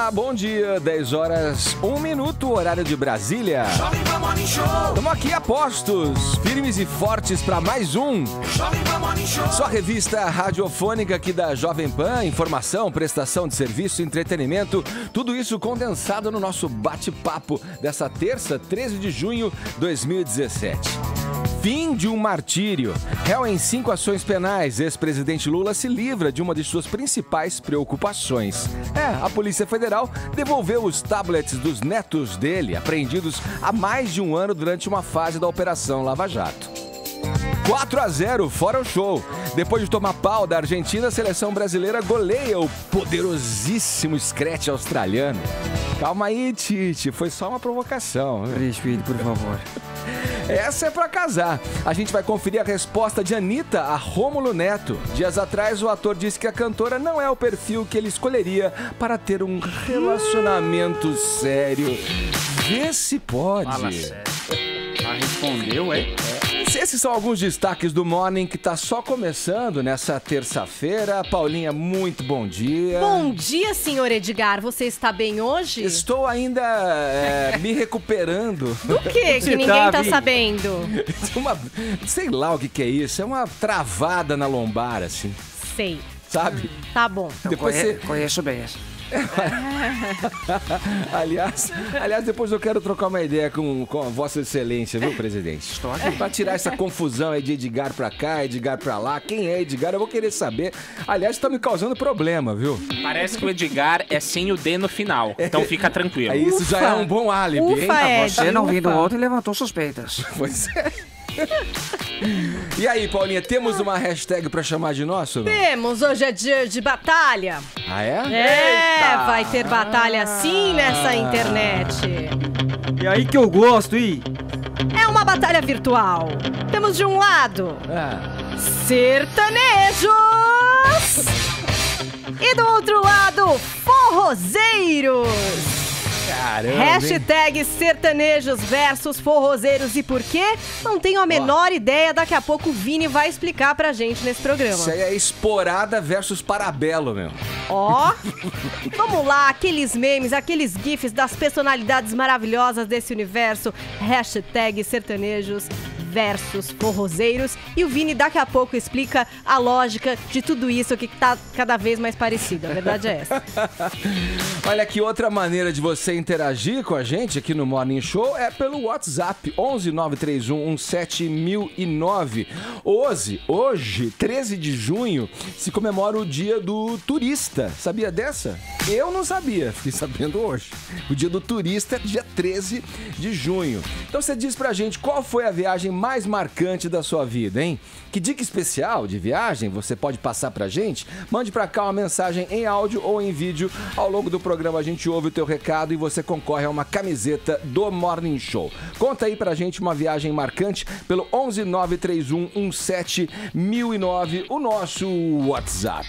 Olá, bom dia, 10 horas, 1 minuto, horário de Brasília. Estamos aqui a postos, firmes e fortes para mais um. Sua revista radiofônica aqui da Jovem Pan, informação, prestação de serviço, entretenimento, tudo isso condensado no nosso bate-papo dessa terça, 13 de junho de 2017. Fim de um martírio. Réu em 5 ações penais, ex-presidente Lula se livra de uma de suas principais preocupações. A Polícia Federal devolveu os tablets dos netos dele, apreendidos há mais de um ano durante uma fase da Operação Lava Jato. 4-0, fora o show. Depois de tomar pau da Argentina, a seleção brasileira goleia o poderosíssimo Scratch australiano. Calma aí, Tite, foi só uma provocação. Respeite, por favor. Essa é pra casar. A gente vai conferir a resposta de Anitta a Rômulo Neto. Dias atrás, o ator disse que a cantora não é o perfil que ele escolheria para ter um relacionamento sério. Vê se pode. Fala sério. Já respondeu, é? Esses são alguns destaques do Morning que tá só começando nessa terça-feira. Paulinha, muito bom dia. Bom dia, senhor Edgar. Você está bem hoje? Estou ainda me recuperando. Do quê? Que ninguém tá sabendo? Sei lá o que é isso. É uma travada na lombar, assim. Sei. Sabe? Tá bom. Conheço bem essa. Aliás, depois eu quero trocar uma ideia com a Vossa Excelência, viu, presidente? Estou aqui. Pra tirar essa confusão aí de Edgar pra cá, Edgar pra lá. Quem é Edgar? Eu vou querer saber. Aliás, tá me causando problema, viu? Parece que o Edgar é sem o D no final, então fica tranquilo. Isso já é um bom álibi, Ufa, hein? Você não vindo ontem e levantou suspeitas. Pois é. E aí, Paulinha, temos uma hashtag pra chamar de nosso? Não? Temos, hoje é dia de batalha. Ah, é? Eita! Vai ter batalha sim nessa internet. E aí que eu gosto, hein? É uma batalha virtual. Temos de um lado sertanejos e do outro lado forrozeiros. Caramba, Hashtag sertanejos versus forrozeiros. E por quê? Não tenho a menor ideia. Daqui a pouco o Vini vai explicar pra gente nesse programa. Isso aí é esporada versus parabelo, meu. Ó, vamos lá, aqueles memes, aqueles gifs das personalidades maravilhosas desse universo. Hashtag sertanejos versus forrozeiros. E o Vini daqui a pouco explica a lógica de tudo isso que tá cada vez mais parecido. A verdade é essa. Olha, que outra maneira de você interagir com a gente aqui no Morning Show é pelo WhatsApp 11 931 17009. Hoje, 13 de junho, se comemora o Dia do Turista. Sabia dessa? Eu não sabia, fiquei sabendo hoje. O Dia do Turista é dia 13 de junho. Então você diz pra gente qual foi a viagem mais marcante da sua vida, hein? Que dica especial de viagem você pode passar pra gente? Mande pra cá uma mensagem em áudio ou em vídeo. Ao longo do programa a gente ouve o teu recado e você concorre a uma camiseta do Morning Show. Conta aí pra gente uma viagem marcante pelo 11 931 17009, o nosso WhatsApp.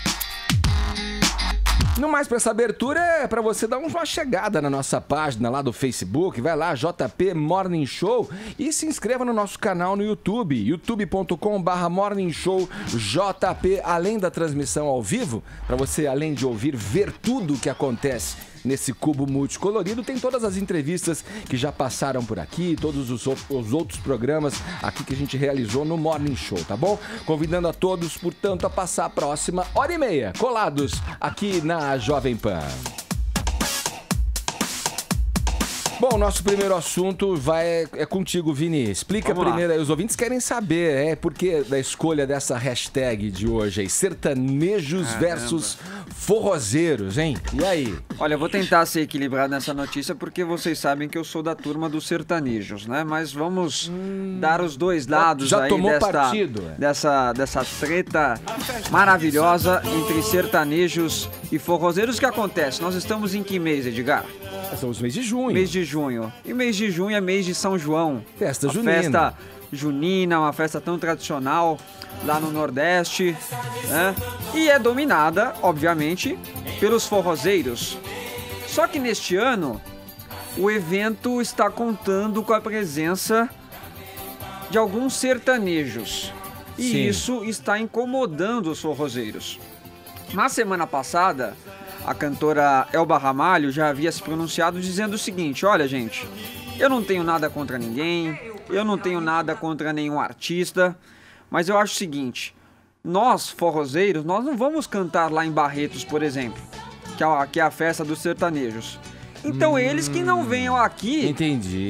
No mais, pra essa abertura é pra você dar uma chegada na nossa página lá do Facebook. Vai lá, JP Morning Show, e se inscreva no nosso canal no YouTube, youtube.com/Morning Show JP. Além da transmissão ao vivo, pra você, além de ouvir, ver tudo o que acontece nesse cubo multicolorido, tem todas as entrevistas que já passaram por aqui, todos os outros programas aqui que a gente realizou no Morning Show, tá bom? Convidando a todos, portanto, a passar a próxima hora e meia, colados aqui na Jovem Pan. Bom, nosso primeiro assunto é contigo, Vini. Explica primeiro aí, os ouvintes querem saber, por que da escolha dessa hashtag de hoje aí, sertanejos versus forrozeiros, hein? E aí? Olha, eu vou tentar ser equilibrado nessa notícia porque vocês sabem que eu sou da turma dos sertanejos, né? Mas vamos dar os dois lados já aí tomou partido, dessa treta maravilhosa entre sertanejos e forrozeiros. O que acontece? Nós estamos em que mês, Edgar? São os meses de junho. Mês de junho. E mês de junho é mês de São João. Festa uma junina. Festa junina, uma festa tão tradicional lá no Nordeste, né? E é dominada, obviamente, pelos forrozeiros. Só que neste ano, o evento está contando com a presença de alguns sertanejos. E Sim. isso está incomodando os forrozeiros. Na semana passada, a cantora Elba Ramalho já havia se pronunciado dizendo o seguinte: olha, gente, eu não tenho nada contra ninguém, eu não tenho nada contra nenhum artista, mas eu acho o seguinte, nós, forrozeiros, nós não vamos cantar lá em Barretos, por exemplo, que é a festa dos sertanejos. Então eles que não venham aqui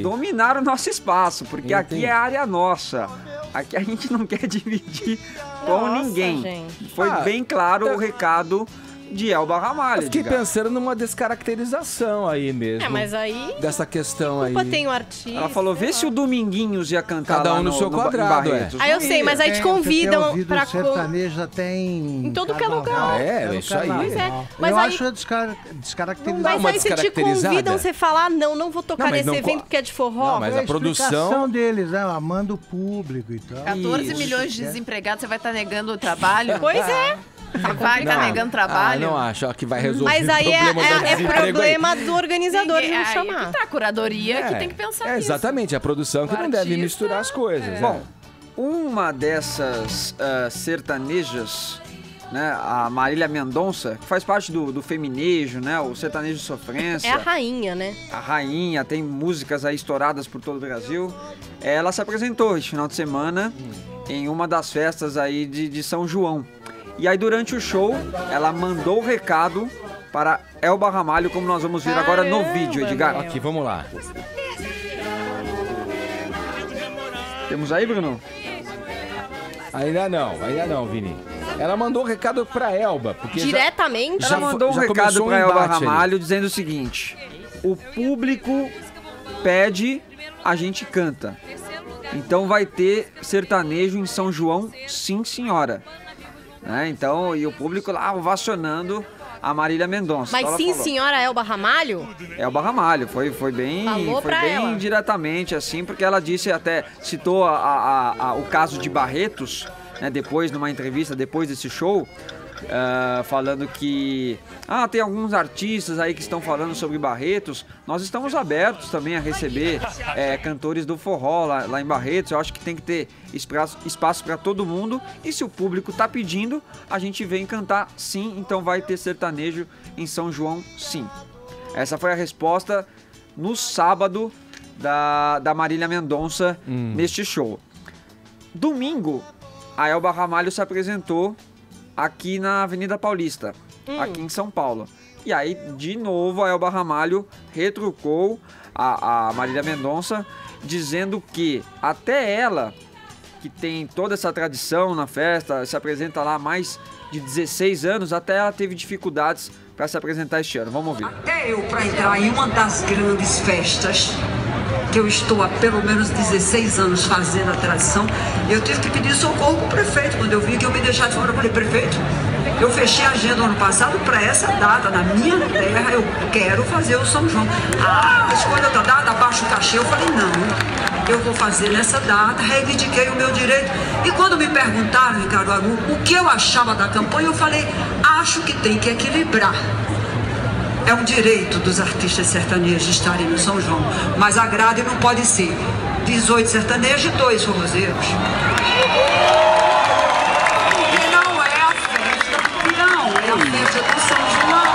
dominar o nosso espaço, porque aqui é a área nossa. Aqui a gente não quer dividir com ninguém. Gente. Foi bem claro o recado de Elba Ramalho. Eu fiquei pensando numa descaracterização aí mesmo. Mas aí... dessa questão aí. Tem o artista. Ela falou, vê se o Dominguinhos ia cantar cada um no seu quadrado, Aí eu sei, mas aí te convidam pra... sertaneja tem... em todo que é lugar. É isso aí. Pois é. Mas eu acho descaracterizado. Mas aí se te convidam, você fala, não vou tocar nesse evento porque é de forró. Não, mas a produção deles, né? Amando o público e tal. 14 milhões de desempregados, você vai estar negando o trabalho? Pois é. Você vai estar negando trabalho? Não acho que vai resolver. Mas aí é problema do organizador de não chamar. Aí tá a curadoria que tem que pensar nisso. Exatamente, a produção que não deve misturar as coisas. Bom, uma dessas sertanejas, né, a Marília Mendonça, que faz parte do feminejo, né, o sertanejo sofrência. É a rainha, né? A rainha, tem músicas aí estouradas por todo o Brasil. Ela se apresentou este final de semana em uma das festas aí de São João. E aí, durante o show, ela mandou o recado para Elba Ramalho, como nós vamos ver agora no vídeo, Edgar. Aqui, vamos lá. Temos aí, Bruno? Ainda não, Vini. Ela mandou o recado para Elba. Porque diretamente? Ela mandou um recado para Elba Ramalho dizendo o seguinte: o público pede, a gente canta. Então vai ter sertanejo em São João, sim, senhora. Então, e o público lá ovacionando a Marília Mendonça. Mas então sim, senhora Elba Ramalho? Elba Ramalho, foi bem diretamente assim, porque ela disse, até citou o caso de Barretos, né, depois, numa entrevista, depois desse show, falando que tem alguns artistas aí que estão falando sobre Barretos. Nós estamos abertos também a receber cantores do forró lá em Barretos. Eu acho que tem que ter espaço para todo mundo, e se o público tá pedindo, a gente vem cantar sim. Então vai ter sertanejo em São João, sim. Essa foi a resposta no sábado da Marília Mendonça neste show. Domingo, a Elba Ramalho se apresentou aqui na Avenida Paulista, aqui em São Paulo. E aí, de novo, a Elba Ramalho retrucou a Marília Mendonça, dizendo que até ela, que tem toda essa tradição na festa, se apresenta lá há mais de 16 anos, até ela teve dificuldades para se apresentar este ano. Vamos ouvir. Até eu, para entrar em uma das grandes festas, que eu estou há pelo menos 16 anos fazendo a tradição, eu tive que pedir socorro para o prefeito. Quando eu vi que eu me deixar de fora, eu falei, prefeito, eu fechei a agenda ano passado para essa data, na minha terra, eu quero fazer o São João. Escolha outra data, abaixa o cachê. Eu falei, não, eu vou fazer nessa data, reivindiquei o meu direito. E quando me perguntaram, Ricardo Agu, o que eu achava da campanha, eu falei, acho que tem que equilibrar. É um direito dos artistas sertanejos estarem no São João, mas a grade não pode ser 18 sertanejos e 2 forrozeiros. E não é a festa do peão, é a festa do São João.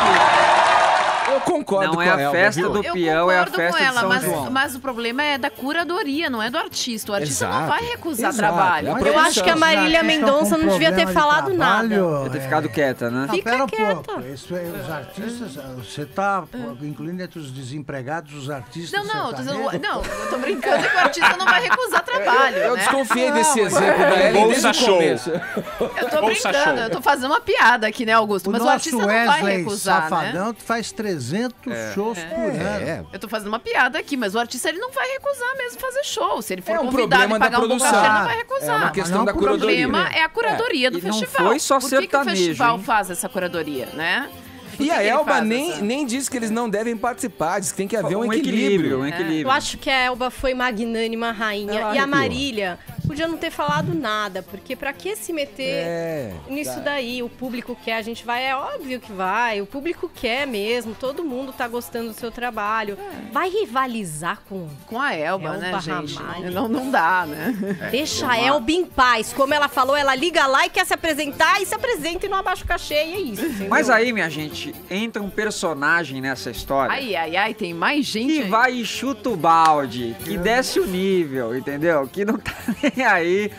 Eu concordo não com é a Elba, festa viu? do peão, é a festa de São João. Mas o problema é da curadoria, não é do artista. O artista não vai recusar Exato. trabalho. Eu acho que a Marília Mendonça não devia ter falado nada. Devia ter ficado quieta, né? Fica quieta. Os artistas, você está incluindo entre os desempregados os artistas eu tô brincando que o artista não vai recusar trabalho. Eu né? desconfiei desse exemplo da Ellen desde o começo. Eu tô brincando, eu tô fazendo uma piada aqui, né, Augusto? Mas o artista não vai recusar, Safadão, né? faz 300 shows por ano. Eu tô fazendo uma piada aqui, mas o artista ele não vai recusar mesmo fazer show. Se ele for É um convidado problema e pagar da um bom produção. cachê, ele não vai recusar. É uma questão não da por O curadoria. problema é a curadoria do E não festival. foi só Por que o sertanejo, festival hein? faz essa curadoria, né? E a Elba nem diz que eles não devem participar, diz que tem que haver um equilíbrio. Um equilíbrio. Eu acho que a Elba foi magnânima, rainha. E a Marília, podia não ter falado nada, porque pra que se meter nisso daí? O público quer, a gente vai, é óbvio que vai, o público quer mesmo, todo mundo tá gostando do seu trabalho. Vai rivalizar com a Elba, né, gente? Ramalho. Não dá, né? Deixa a Elba em paz. Como ela falou, ela liga lá e quer se apresentar e se apresenta e não abaixa o cachê, e é isso. Entendeu? Mas aí, minha gente, entra um personagem nessa história. Ai, tem mais gente que aí. vai e chuta o balde, que desce o nível, entendeu? Que não tá nem aí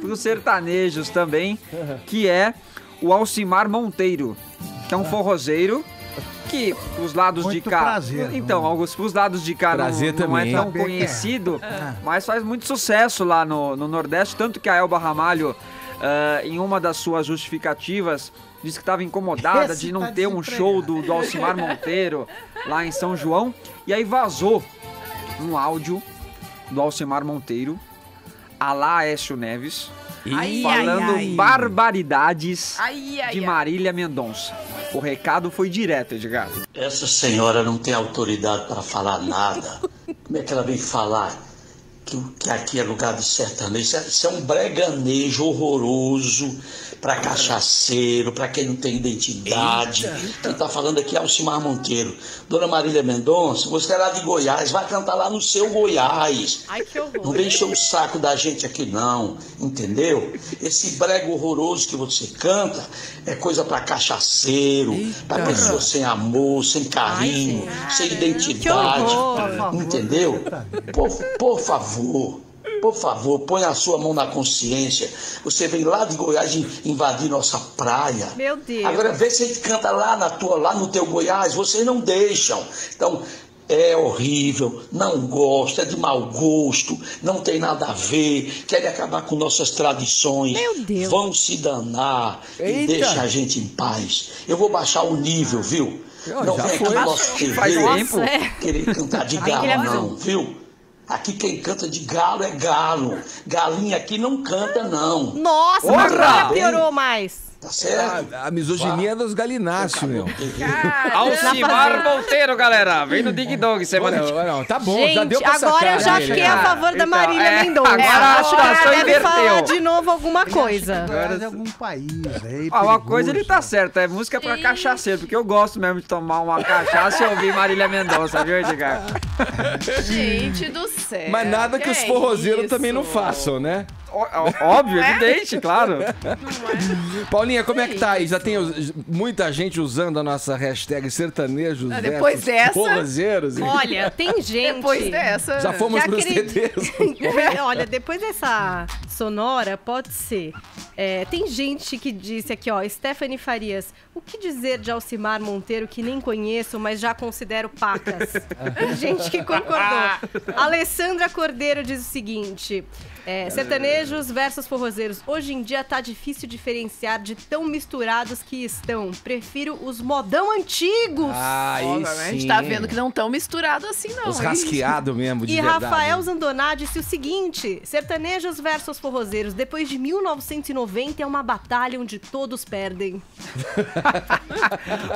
pros sertanejos também, que é o Alcimar Monteiro, que é um forrozeiro que os lados Muito de cá... prazer, então, os lados de cá não é tão conhecido, mas faz muito sucesso lá no Nordeste, tanto que a Elba Ramalho, em uma das suas justificativas, disse que estava incomodada de não ter um show do Alcimar Monteiro lá em São João, e aí vazou um áudio do Alcimar Monteiro, alá Aécio Neves, falando barbaridades de Marília Mendonça. O recado foi direto, Edgar. Essa senhora não tem autoridade para falar nada. Como é que ela vem falar que aqui é lugar de sertanejo? Isso é um breganejo horroroso para cachaceiro, para quem não tem identidade. Quem tá falando aqui é Alcimar Monteiro. Dona Marília Mendonça, você é lá de Goiás, vai cantar lá no seu Goiás. Ai, que horror. Não vem encher o saco da gente aqui não, entendeu? Esse brega horroroso que você canta é coisa para cachaceiro, para pessoa sem amor, sem carinho, sem identidade, entendeu? Por favor, põe a sua mão na consciência. Você vem lá de Goiás invadir nossa praia. Meu Deus. Agora vê se a gente canta lá no teu Goiás, vocês não deixam. Então, é horrível, não gosta, é de mau gosto, não tem nada a ver, querem acabar com nossas tradições. Meu Deus. Vão se danar e deixa a gente em paz. Eu vou baixar o nível, viu? Não vem aqui no nosso TV querer cantar de galo, não, viu? Aqui quem canta de galo é galo. Galinha aqui não canta, não. Nossa, mas agora piorou mais. Tá certo? A misoginia dos galináceos, meu. Alcimar Monteiro, galera. Vem no Dig Dog semana que vem. Não, tá bom, Gente, já deu pra sacar. agora eu já fiquei a favor da Marília Mendonça. Agora Acho que ela deve inverteu. falar de novo alguma coisa. Goiás é algum país aí. Uma coisa ele tá certo, é música pra cachaceiro, porque eu gosto mesmo de tomar uma cachaça e ouvir Marília Mendonça, viu, Edgar? Gente do céu. Mas nada que os forrozeiros também não façam, né? Óbvio, evidente, claro. Paulinha, como é que tá aí? Já tem muita gente usando a nossa hashtag sertanejos depois dessa, Olha, forrozeiros? tem gente... Depois dessa... Já fomos pros TTs. Olha, depois dessa sonora, pode ser. Tem gente que disse aqui, ó, Stephanie Farias, o que dizer de Alcimar Monteiro que nem conheço, mas já considero pacas? Tem gente que concordou. Alessandra Cordeiro diz o seguinte... sertanejos versus forrozeiros. Hoje em dia tá difícil diferenciar de tão misturados que estão. Prefiro os modão antigos. A gente tá vendo que não tão misturados assim, não. Os rasqueados mesmo, de e verdade. Rafael Zandoná disse o seguinte: sertanejos versus forrozeiros. Depois de 1990 é uma batalha onde todos perdem.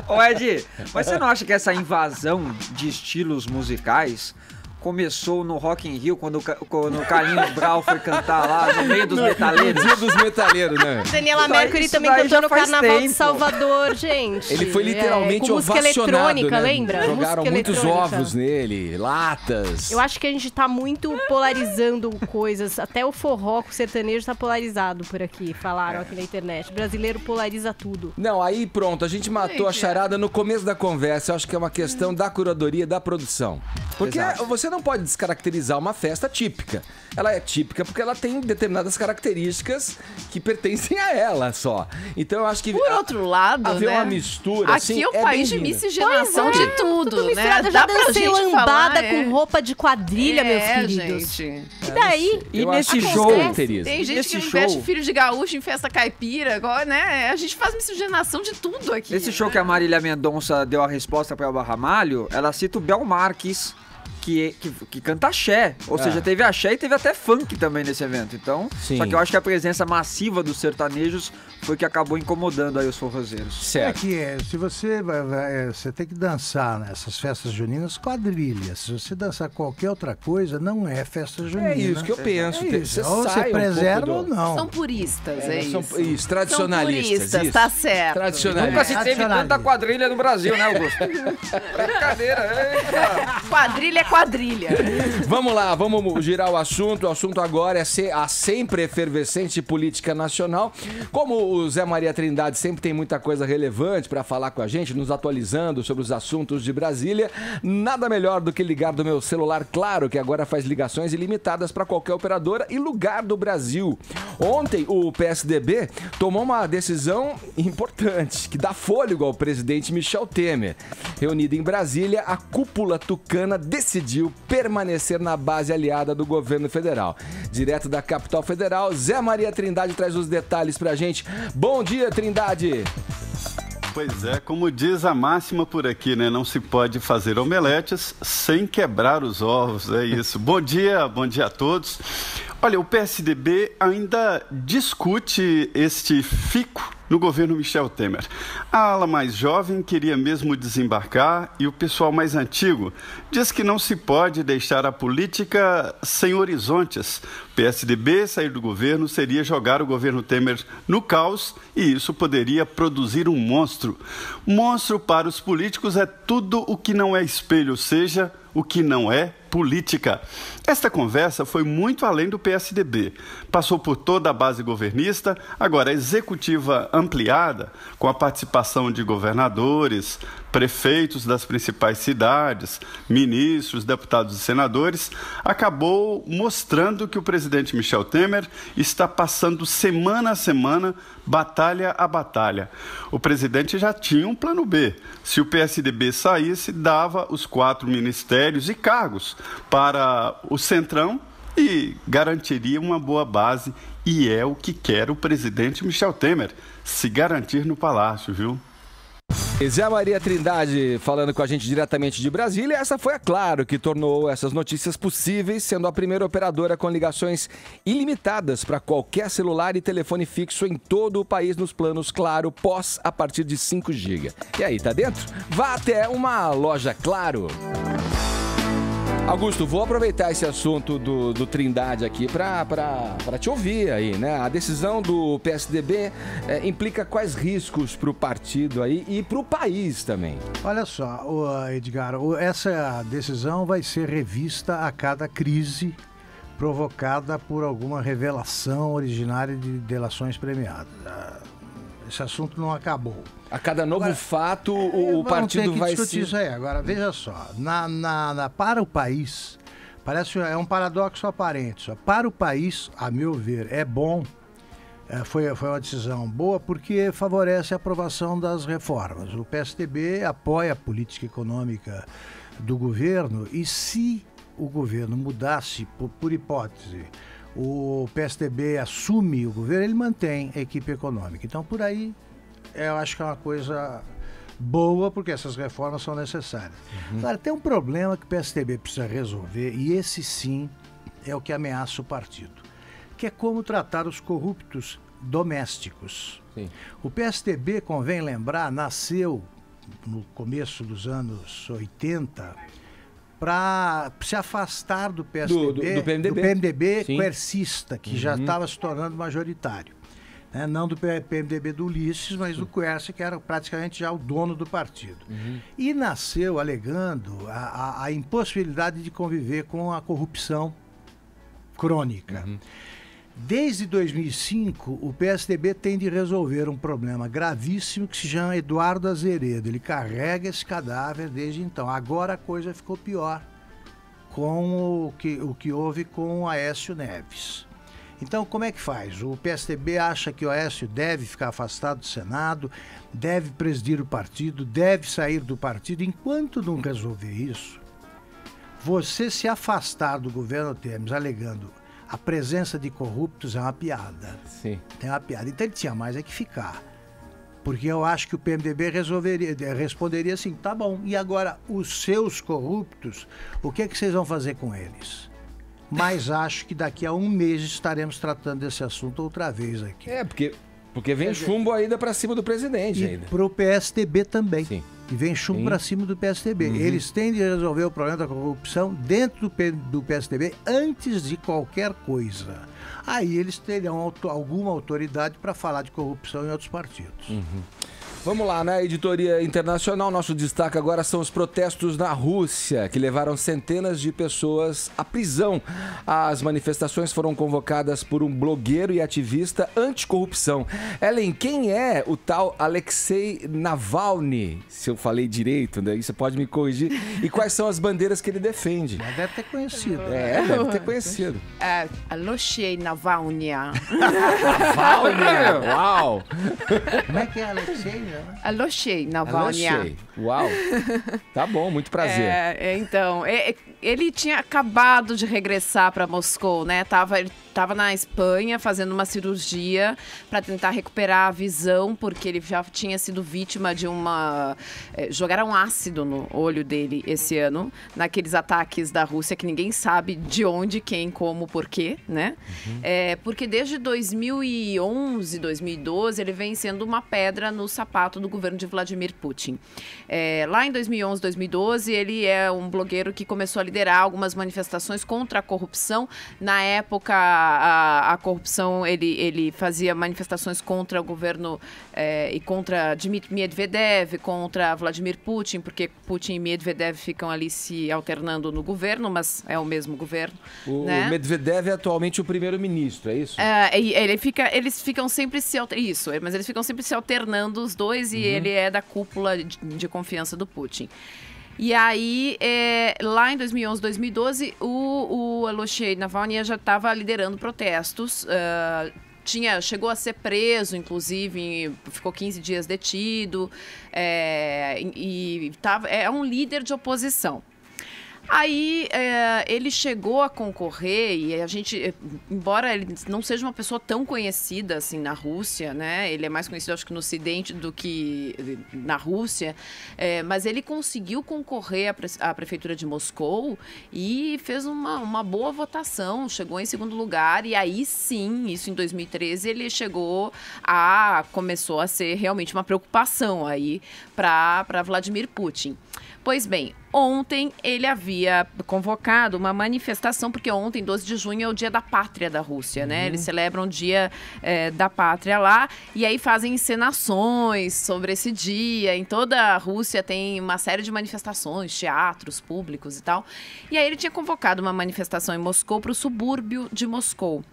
Ô Ed, mas você não acha que essa invasão de estilos musicais começou no Rock in Rio, quando o Carlinhos Brau foi cantar lá no meio dos metaleiros? No dia dos metaleiros, né? Daniela Mercury também cantou no Carnaval de Salvador, gente. Ele foi literalmente com música ovacionado, eletrônica, né? lembra? Jogaram música muitos eletrônica. ovos nele, latas. Eu acho que a gente tá muito polarizando coisas. Até o forró com o sertanejo tá polarizado por aqui, falaram aqui na internet. O brasileiro polariza tudo. Não, aí pronto, a gente matou a charada no começo da conversa. Eu acho que é uma questão da curadoria, da produção. Porque você não pode descaracterizar uma festa típica. Ela é típica porque ela tem determinadas características que pertencem a ela só. Então eu acho que... Por outro lado, haver né? uma mistura, aqui assim, é o país de miscigenação de tudo, Tudo né? misturado, Dá já pra dancei gente lambada falar, com roupa de quadrilha, meus queridos. Gente. E daí? E Eu nesse acho que show, caracteriza. Tem gente nesse que não show, veste filho de gaúcho em festa caipira, né? A gente faz miscigenação de tudo aqui. nesse show que a Marília Mendonça deu a resposta pra Elba Ramalho, ela cita o Bel Marques, que canta axé. Ou seja, teve axé e teve até funk também nesse evento. Então, Sim. Só que eu acho que a presença massiva dos sertanejos foi que acabou incomodando aí os forrozeiros. Certo. Se você você tem que dançar nessas festas juninas quadrilha. Se você dançar qualquer outra coisa, não é festa junina. É isso que eu penso. Ou você preserva ou não. São puristas, Isso, tradicionalistas. São puristas, tá certo. Tradicionalistas. Nunca se teve tanta quadrilha no Brasil, né, Augusto? Brincadeira, eita. Quadrilha é quadrilha. Vamos lá, vamos girar o assunto. O assunto agora é a sempre efervescente política nacional. Como o Zé Maria Trindade sempre tem muita coisa relevante para falar com a gente, nos atualizando sobre os assuntos de Brasília, nada melhor do que ligar do meu celular Claro, que agora faz ligações ilimitadas para qualquer operadora e lugar do Brasil. Ontem, o PSDB tomou uma decisão importante, que dá fôlego ao presidente Michel Temer. Reunida em Brasília, a cúpula tucana decidiu permanecer na base aliada do governo federal. Direto da capital federal, Zé Maria Trindade traz os detalhes pra gente. Bom dia, Trindade! Pois é, como diz a máxima por aqui, né? Não se pode fazer omeletes sem quebrar os ovos, é isso. Bom dia a todos. Olha, o PSDB ainda discute este fico no governo Michel Temer. A ala mais jovem queria mesmo desembarcar e o pessoal mais antigo diz que não se pode deixar a política sem horizontes. O PSDB sair do governo seria jogar o governo Temer no caos e isso poderia produzir um monstro. Monstro para os políticos é tudo o que não é espelho, ou seja, o que não é política. Esta conversa foi muito além do PSDB. Passou por toda a base governista, agora a executiva ampliada, com a participação de governadores, prefeitos das principais cidades, ministros, deputados e senadores, acabou mostrando que o presidente Michel Temer está passando semana a semana, batalha a batalha. O presidente já tinha um plano B. Se o PSDB saísse, dava os 4 ministérios e cargos para o Centrão e garantiria uma boa base. E é o que quer o presidente Michel Temer, se garantir no palácio, viu? Zé Maria Trindade falando com a gente diretamente de Brasília. Essa foi a Claro que tornou essas notícias possíveis, sendo a primeira operadora com ligações ilimitadas para qualquer celular e telefone fixo em todo o país nos planos Claro pós a partir de 5 GB. E aí, tá dentro? Vá até uma loja Claro. Augusto, vou aproveitar esse assunto do Trindade aqui para te ouvir aí, né? A decisão do PSDB implica quais riscos para o partido aí e para o país também? Olha só, Edgar, essa decisão vai ser revista a cada crise provocada por alguma revelação originária de delações premiadas. Esse assunto não acabou. A cada novo fato, o partido vai discutir isso aí. Agora, veja só, para o país, parece um paradoxo aparente. Só. Para o país, a meu ver, é bom, foi uma decisão boa porque favorece a aprovação das reformas. O PSDB apoia a política econômica do governo e se o governo mudasse, por hipótese, o PSDB assume o governo, ele mantém a equipe econômica. Então, por aí, eu acho que é uma coisa boa, porque essas reformas são necessárias. Agora, tem um problema que o PSDB precisa resolver, e esse sim é o que ameaça o partido, que é como tratar os corruptos domésticos. Sim. O PSDB, convém lembrar, nasceu no começo dos anos 80 para se afastar do PSDB, do PMDB quercista, que já estava se tornando majoritário. Não do PMDB do Ulisses, mas do Quercia, que era praticamente já o dono do partido. E nasceu alegando a impossibilidade de conviver com a corrupção crônica. Desde 2005, o PSDB tem de resolver um problema gravíssimo que se chama Eduardo Azeredo. Ele carrega esse cadáver desde então. Agora a coisa ficou pior com o que houve com o Aécio Neves. Então, como é que faz? O PSDB acha que o Aécio deve ficar afastado do Senado, deve presidir o partido, deve sair do partido. Enquanto não resolver isso, você se afastar do governo Temer alegando a presença de corruptos é uma piada. Sim. É uma piada. Então ele tinha mais que ficar. Porque eu acho que o PMDB responderia assim, tá bom, e agora os seus corruptos, o que é que vocês vão fazer com eles? Mas acho que daqui a um mês estaremos tratando desse assunto outra vez aqui. Porque vem chumbo ainda para cima do presidente. E para o PSDB também. Sim. E vem chumbo para cima do PSDB. Eles têm de resolver o problema da corrupção dentro do PSDB antes de qualquer coisa. Aí eles terão alguma autoridade para falar de corrupção em outros partidos. Vamos lá, na editoria internacional, nosso destaque agora são os protestos na Rússia, que levaram centenas de pessoas à prisão. As manifestações foram convocadas por um blogueiro e ativista anticorrupção. Ellen, quem é o tal Alexei Navalny? Se eu falei direito, né? Você pode me corrigir. E quais são as bandeiras que ele defende? Mas deve ter conhecido. Deve ter conhecido. Alexei Navalny. Navalny? Uau! Como é que é Alexei, né? Alexei Navalny. Uau! Tá bom, muito prazer. Então, ele tinha acabado de regressar para Moscou, né? Ele estava na Espanha fazendo uma cirurgia para tentar recuperar a visão, porque ele já tinha sido vítima de jogaram ácido no olho dele esse ano, naqueles ataques da Rússia que ninguém sabe de onde, quem, como, por quê, né? Porque desde 2011, 2012, ele vem sendo uma pedra no sapato do governo de Vladimir Putin. Lá em 2011, 2012, ele é um blogueiro que começou a liderar algumas manifestações contra a corrupção. Na época, a corrupção, ele fazia manifestações contra o governo e contra Dmitry Medvedev, contra Vladimir Putin, porque Putin e Medvedev ficam ali se alternando no governo, mas é o mesmo governo. O né? Medvedev é atualmente o primeiro-ministro, é isso? Eles ficam sempre mas eles ficam sempre se alternando os dois, e ele é da cúpula de confiança do Putin. E aí, lá em 2011, 2012, o Alexei Navalny já estava liderando protestos. Chegou a ser preso, inclusive, ficou 15 dias detido. É um líder de oposição. Aí ele chegou a concorrer, e a gente, embora ele não seja uma pessoa tão conhecida assim na Rússia, né? Ele é mais conhecido, acho que no Ocidente do que na Rússia, mas ele conseguiu concorrer à prefeitura de Moscou e fez uma boa votação, chegou em segundo lugar, e aí sim, isso em 2013, ele começou a ser realmente uma preocupação aí para Vladimir Putin. Pois bem, ontem ele havia convocado uma manifestação, porque ontem, 12 de junho, é o Dia da Pátria da Rússia, né? Eles celebram o Dia da Pátria lá, e aí fazem encenações sobre esse dia. Em toda a Rússia tem uma série de manifestações, teatros públicos e tal. E aí ele tinha convocado uma manifestação em Moscou para o subúrbio de Moscou.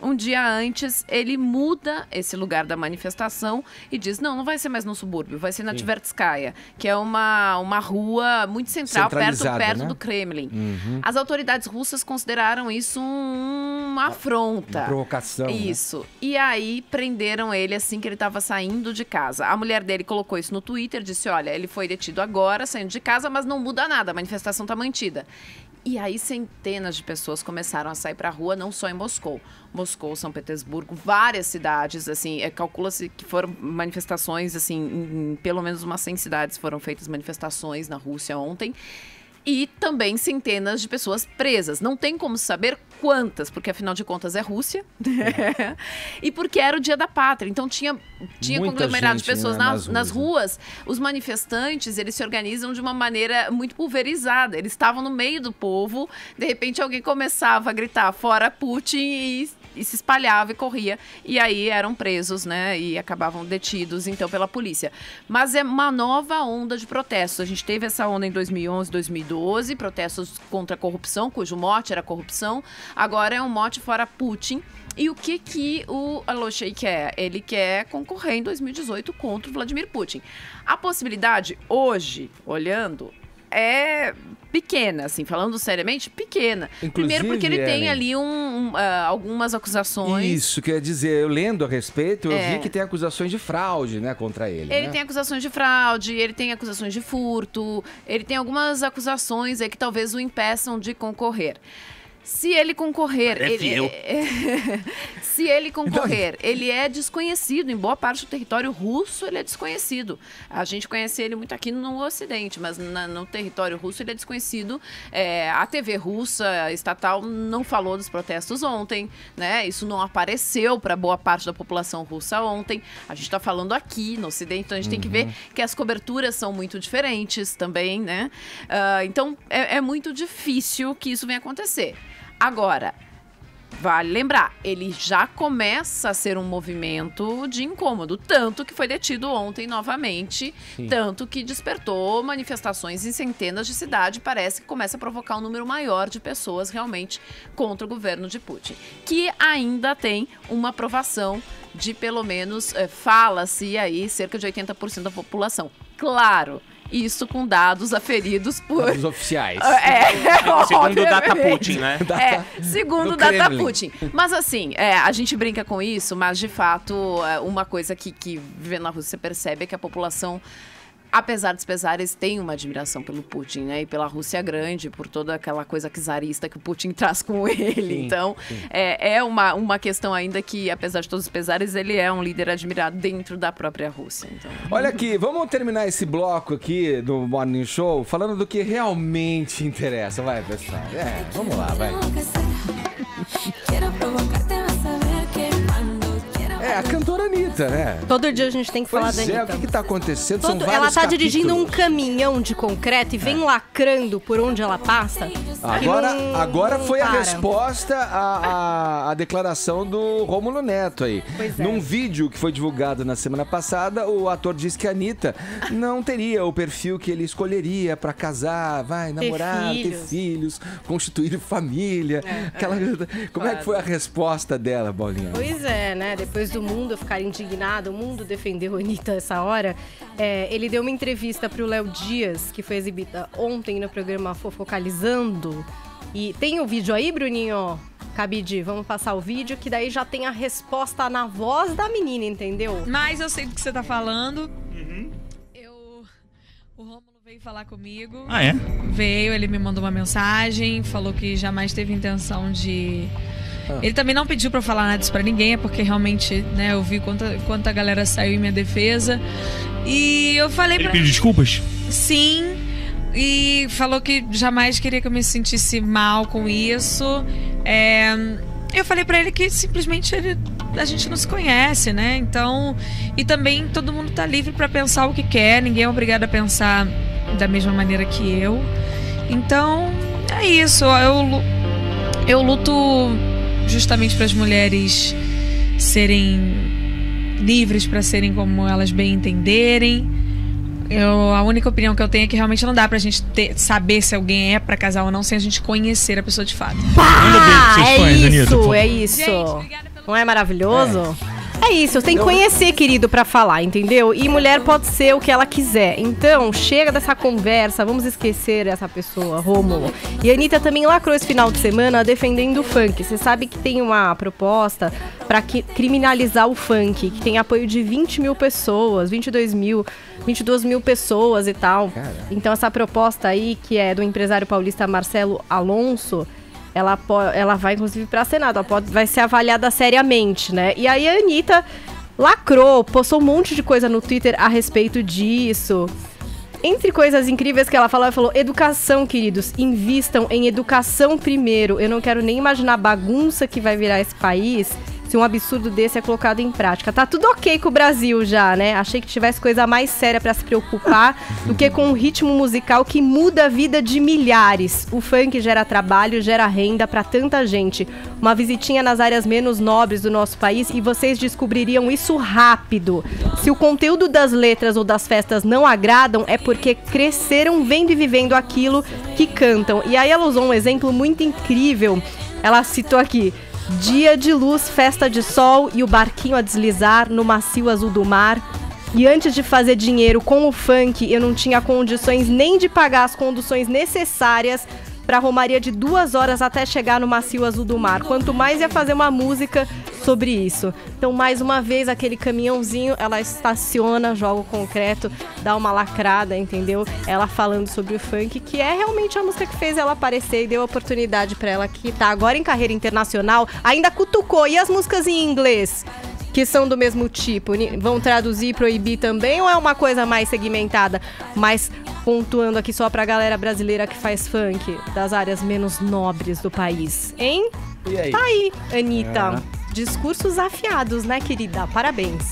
Um dia antes, ele muda esse lugar da manifestação e diz, não vai ser mais no subúrbio, vai ser na Tverskaya, que é uma rua muito central, perto né? do Kremlin. As autoridades russas consideraram isso uma afronta. Uma provocação. Isso. Né? E aí, prenderam ele assim que ele estava saindo de casa. A mulher dele colocou isso no Twitter, disse, olha, ele foi detido agora, saindo de casa, mas não muda nada, a manifestação está mantida. E aí centenas de pessoas começaram a sair para a rua, não só em Moscou. Moscou, São Petersburgo, várias cidades, assim, calcula-se que foram manifestações, assim, em pelo menos umas 100 cidades foram feitas manifestações na Rússia ontem. E também centenas de pessoas presas. Não tem como saber quantas, porque afinal de contas é Rússia. E porque era o Dia da Pátria. Então tinha conglomerado de pessoas nas ruas. Os manifestantes, eles se organizam de uma maneira muito pulverizada. Eles estavam no meio do povo, de repente alguém começava a gritar fora Putin e se espalhava e corria. E aí eram presos, né? E acabavam detidos, então, pela polícia. Mas é uma nova onda de protestos. A gente teve essa onda em 2011, 2012, protestos contra a corrupção, cujo mote era corrupção. Agora é um mote fora Putin. E o que o Alexei quer? Ele quer concorrer em 2018 contra o Vladimir Putin. A possibilidade, hoje, olhando, é pequena, assim, falando seriamente, pequena. Inclusive, primeiro porque ele tem ali algumas acusações. Isso, quer dizer, eu lendo a respeito, eu vi que tem acusações de fraude, né, contra ele. Ele tem acusações de fraude, ele tem acusações de furto, ele tem algumas acusações aí que talvez o impeçam de concorrer. Se ele concorrer, se ele concorrer, ele é desconhecido. Em boa parte do território russo, ele é desconhecido. A gente conhece ele muito aqui no Ocidente, mas no território russo ele é desconhecido. A TV russa estatal não falou dos protestos ontem, né? Isso não apareceu para boa parte da população russa ontem. A gente está falando aqui no Ocidente, então a gente tem que ver que as coberturas são muito diferentes também, né? Então é muito difícil que isso venha acontecer. Agora, vale lembrar, ele já começa a ser um movimento de incômodo, tanto que foi detido ontem novamente, tanto que despertou manifestações em centenas de cidades, parece que começa a provocar um número maior de pessoas realmente contra o governo de Putin, que ainda tem uma aprovação de pelo menos, fala-se aí, cerca de 80% da população. Claro, isso com dados aferidos por... Dados oficiais. Segundo o Data Putin, né? Segundo o Data Putin. Mas assim, a gente brinca com isso, mas de fato, uma coisa que vivendo na Rússia você percebe é que a população, apesar dos pesares, tem uma admiração pelo Putin, né? E pela Rússia grande, por toda aquela coisa czarista que o Putin traz com ele. Então, é uma questão ainda que, apesar de todos os pesares, ele é um líder admirado dentro da própria Rússia. Então... Olha aqui, vamos terminar esse bloco aqui do Morning Show falando do que realmente interessa. Vai, pessoal. Vamos lá, vai. A cantora Anitta, né? Todo dia a gente tem que falar da Anitta. O que tá acontecendo? Ela tá dirigindo um caminhão de concreto e vem lacrando por onde ela passa. Agora foi a resposta à declaração do Rômulo Neto aí. Num vídeo que foi divulgado na semana passada, o ator disse que a Anitta não teria o perfil que ele escolheria pra casar, namorar, ter filhos, constituir família. Como é que foi a resposta dela, Bolinha? Pois é, né? Depois do mundo ficar indignado, o mundo defendeu a Anitta essa hora. Ele deu uma entrevista pro Léo Dias, que foi exibida ontem no programa Fofocalizando. E tem o vídeo aí, Bruninho? Cabide, vamos passar o vídeo, que daí já tem a resposta na voz da menina, entendeu? Mas eu sei do que você tá falando. O Rômulo veio falar comigo. Ah, é? Veio, ele me mandou uma mensagem, falou que jamais teve intenção de... Ele também não pediu pra eu falar nada disso pra ninguém, é porque realmente, né, eu vi quanta galera saiu em minha defesa. E eu falei pra... Ele pediu desculpas? Sim, e falou que jamais queria que eu me sentisse mal com isso. Eu falei pra ele que simplesmente a gente não se conhece, né? Então, e também todo mundo tá livre pra pensar o que quer, ninguém é obrigado a pensar da mesma maneira que eu. Então, é isso. Eu luto justamente para as mulheres serem livres, para serem como elas bem entenderem. A única opinião que eu tenho é que realmente não dá pra gente saber se alguém é pra casar ou não sem a gente conhecer a pessoa de fato. É isso. Não é maravilhoso? É isso, tem que conhecer, querido, pra falar, entendeu? E mulher pode ser o que ela quiser. Então, chega dessa conversa, vamos esquecer essa pessoa, Rômulo. E a Anitta também lacrou esse final de semana defendendo o funk. Você sabe que tem uma proposta pra criminalizar o funk, que tem apoio de 20 mil pessoas, 22 mil pessoas e tal. Caramba. Então, essa proposta aí, que é do empresário paulista Marcelo Alonso... Ela vai, inclusive, para Senado. Vai ser avaliada seriamente, né? E aí a Anitta lacrou, postou um monte de coisa no Twitter a respeito disso. Entre coisas incríveis que ela falou, educação, queridos, invistam em educação primeiro. Eu não quero nem imaginar a bagunça que vai virar esse país se um absurdo desse é colocado em prática. Tá tudo ok com o Brasil já, né? Achei que tivesse coisa mais séria pra se preocupar do que com um ritmo musical que muda a vida de milhares. O funk gera trabalho, gera renda pra tanta gente. Uma visitinha nas áreas menos nobres do nosso país e vocês descobririam isso rápido. Se o conteúdo das letras ou das festas não agradam, é porque cresceram vendo e vivendo aquilo que cantam. E aí ela usou um exemplo muito incrível. Ela citou aqui: dia de luz, festa de sol e o barquinho a deslizar no macio azul do mar. E antes de fazer dinheiro com o funk, eu não tinha condições nem de pagar as conduções necessárias para a romaria de 2 horas até chegar no macio azul do mar. Quanto mais ia fazer uma música sobre isso. Então, mais uma vez, aquele caminhãozinho, ela estaciona, joga o concreto, dá uma lacrada, entendeu? Ela falando sobre o funk, que é realmente a música que fez ela aparecer e deu oportunidade pra ela, que tá agora em carreira internacional, ainda cutucou. E as músicas em inglês, que são do mesmo tipo, vão traduzir e proibir também, ou é uma coisa mais segmentada? Mas pontuando aqui só pra galera brasileira que faz funk, das áreas menos nobres do país, hein? E aí? Tá aí, Anitta. Discursos afiados, né, querida? Parabéns.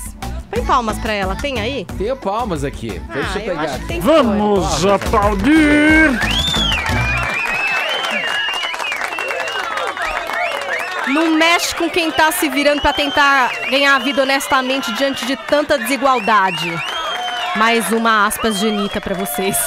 Põe palmas pra ela, tem aí? Tenho palmas aqui. Deixa eu pegar. Acho que tem que Vamos aplaudir! Não mexe com quem tá se virando pra tentar ganhar a vida honestamente diante de tanta desigualdade. Mais uma aspas de Anitta pra vocês.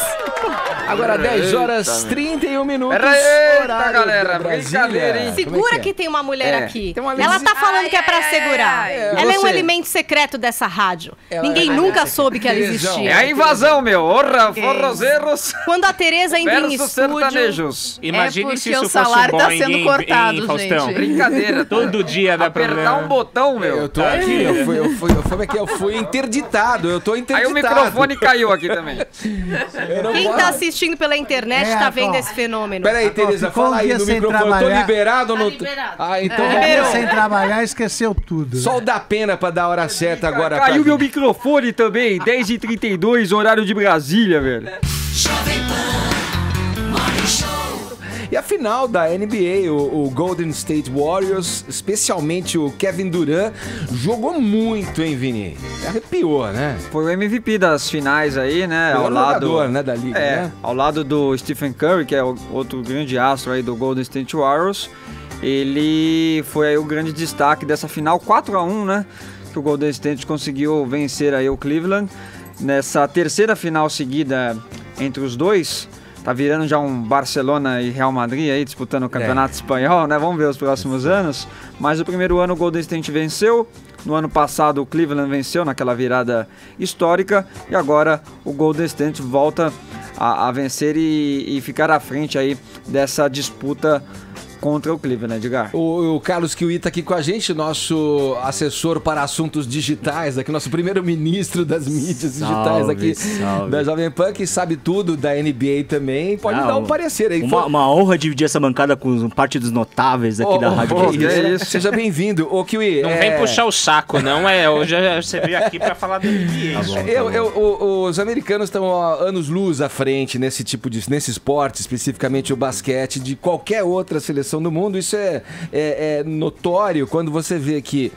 Agora 10 horas 31 minutos. Eita, galera, brincadeira, hein? Segura que tem uma mulher aqui. Tem uma Ela tá falando que é pra segurar. Ela é um Você- elemento secreto dessa rádio. Ela Ninguém é- nunca soube que ela Teresão. existia. É a invasão, meu. Orra, forrozeiros Quando a Tereza entra em versus estúdio... sertanejos. porque Imagine se isso o fosse salário bom tá em- sendo em- cortado, em Faustão. gente. Brincadeira. Todo dia dá Apertar problema. um botão, meu. Eu tô aqui, eu fui interditado, eu tô Aí interditado. o microfone caiu aqui também. Eu não Quem posso. tá assistindo pela internet tá vendo esse fenômeno. Peraí, Tereza, ficou fala um aí dia no sem microfone. Eu tô trabalhar. liberado ou não? liberado. Ah, então Sem trabalhar, esqueceu tudo. Só o da pena pra dar a hora certa agora. Caiu pra- meu microfone também. 10h32, horário de Brasília, velho. E a final da NBA, o Golden State Warriors, especialmente o Kevin Durant, jogou muito, hein, Vini? Arrepiou, né? Foi o MVP das finais aí, né? Melhor Ao lado, jogador, né, da liga, né? ao lado do Stephen Curry, que é outro grande astro aí do Golden State Warriors. Ele foi aí o grande destaque dessa final 4-1, né? Que o Golden State conseguiu vencer aí o Cleveland. Nessa terceira final seguida entre os dois, tá virando já um Barcelona e Real Madrid aí disputando o Campeonato Espanhol, né? Vamos ver os próximos anos. Mas o primeiro ano o Golden State venceu. No ano passado o Cleveland venceu naquela virada histórica. E agora o Golden State volta a vencer e ficar à frente aí dessa disputa contra o Cleveland, Edgar. O Carlos Kiwi tá aqui com a gente, nosso assessor para assuntos digitais aqui, nosso primeiro-ministro das mídias digitais aqui da Jovem Pan, que sabe tudo da NBA também. Pode dar um parecer aí. Uma honra dividir essa bancada com parte dos notáveis aqui da Rádio Brasileira. Seja bem-vindo. Ô, Kiwi. Não vem puxar o saco, não. Hoje você veio aqui pra falar do NBA. Os americanos estão anos-luz à frente nesse tipo de... nesse esporte, especificamente o basquete, de qualquer outra seleção do mundo. Isso é notório quando você vê que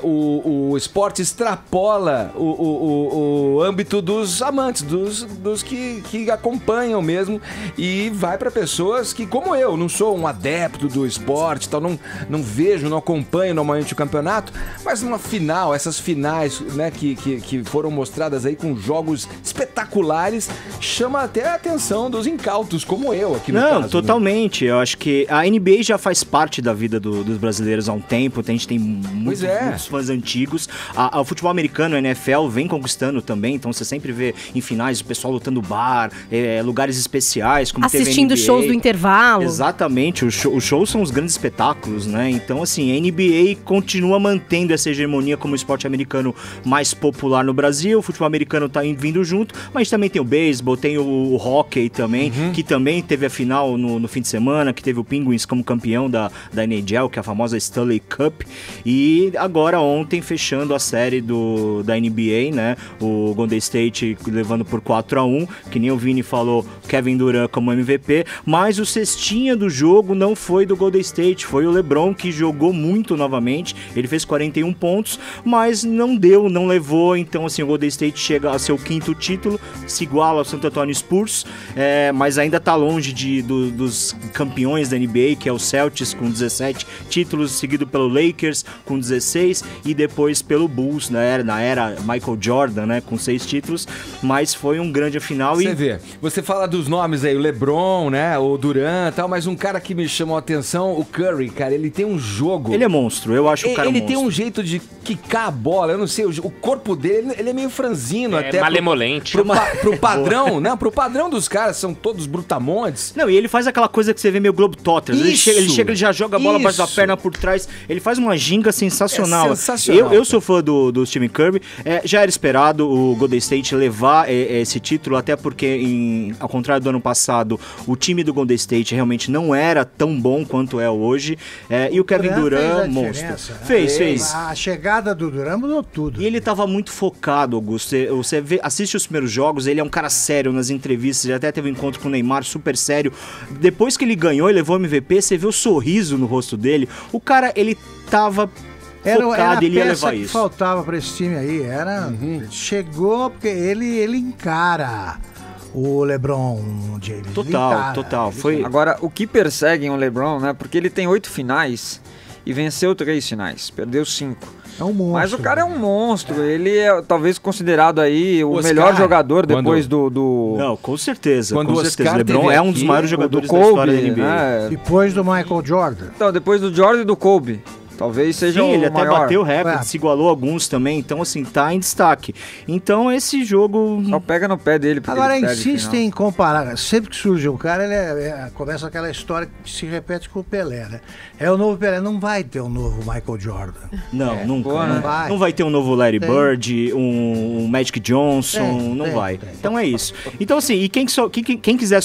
o esporte extrapola o âmbito dos amantes, dos que acompanham mesmo, e vai para pessoas que, como eu, não sou um adepto do esporte, tal, não vejo, não acompanho normalmente o campeonato, mas numa final, essas finais, né, que foram mostradas aí com jogos espetaculares, chama até a atenção dos incautos, como eu aqui no caso. Não, totalmente. Eu acho que a NBA já faz parte da vida dos brasileiros há um tempo. A gente tem muitos fãs antigos. O futebol americano, a NFL, vem conquistando também. Então você sempre vê em finais o pessoal lutando bar, lugares especiais, como assistindo teve a NBA. shows do intervalo. Exatamente, os shows são os grandes espetáculos, né? Então, assim, a NBA continua mantendo essa hegemonia como esporte americano mais popular no Brasil. O futebol americano tá vindo junto, mas também tem o beisebol, tem o hockey também, que também teve a final no fim de semana, que teve o Penguins como campeão da NHL, que é a famosa Stanley Cup. E agora ontem, fechando a série da NBA, né? O Golden State levando por 4-1, que nem o Vini falou, Kevin Durant como MVP, mas o cestinha do jogo não foi do Golden State, foi o LeBron, que jogou muito novamente. Ele fez 41 pontos, mas não levou. Então, assim, o Golden State chega ao seu 5º título, se iguala ao San Antonio Spurs, mas ainda tá longe dos campeões da NBA, que é o Celtics com 17 títulos, seguido pelo Lakers com 16 e depois pelo Bulls na era Michael Jordan, né, com 6 títulos, mas foi um grande final. Você vê, você fala dos nomes aí, o LeBron, né, o Durant e tal, mas um cara que me chamou a atenção, o Curry, cara, ele tem um jogo... Ele é monstro, eu acho o cara Ele monstro. tem um jeito de quicar a bola, eu não sei, o corpo dele, ele é meio franzino até. Malemolente. Pro padrão, né, pro padrão dos caras, são todos brutamontes. Não, e ele faz aquela coisa que você vê meio Globetrotters, Ele chega, ele já joga a bola abaixo da perna por trás. Ele faz uma ginga sensacional. Eu sou fã do Stephen Curry. Já era esperado o Golden State levar esse título, até porque, ao contrário do ano passado, o time do Golden State realmente não era tão bom quanto é hoje. E o Kevin Durant, monstro. Fez. A chegada do Durant mudou tudo. E ele tava muito focado, Augusto. Você assiste os primeiros jogos, ele é um cara sério nas entrevistas, ele até teve um encontro com o Neymar, super sério. Depois que ele ganhou e levou o MVP, você vê o sorriso no rosto dele. O cara, ele tava focado, ele ia levar isso. Que faltava pra esse time aí, chegou porque ele encara o LeBron James. Total. Agora, o que perseguem o LeBron, né? Porque ele tem 8 finais e venceu 3 finais, perdeu 5. É um monstro. Mas o cara é um monstro. Ele é talvez considerado aí o melhor jogador depois do... Não, com certeza. Quando com o certeza. Oscar LeBron é um dos maiores jogadores da Kobe, história da NBA. Né? Depois do Michael Jordan. Então, depois do Jordan e do Kobe. Talvez seja o ele maior. até bateu o recorde, se igualou alguns também, então assim, tá em destaque. Então esse jogo... Só pega no pé dele. Agora insistem em comparar, sempre que surge um cara, começa aquela história que se repete com o Pelé, né? É o novo Pelé, não vai ter um novo Michael Jordan. Não, nunca. Não vai ter um novo Larry Bird, um Magic Johnson, não vai. Então é isso. Então assim, e quem quiser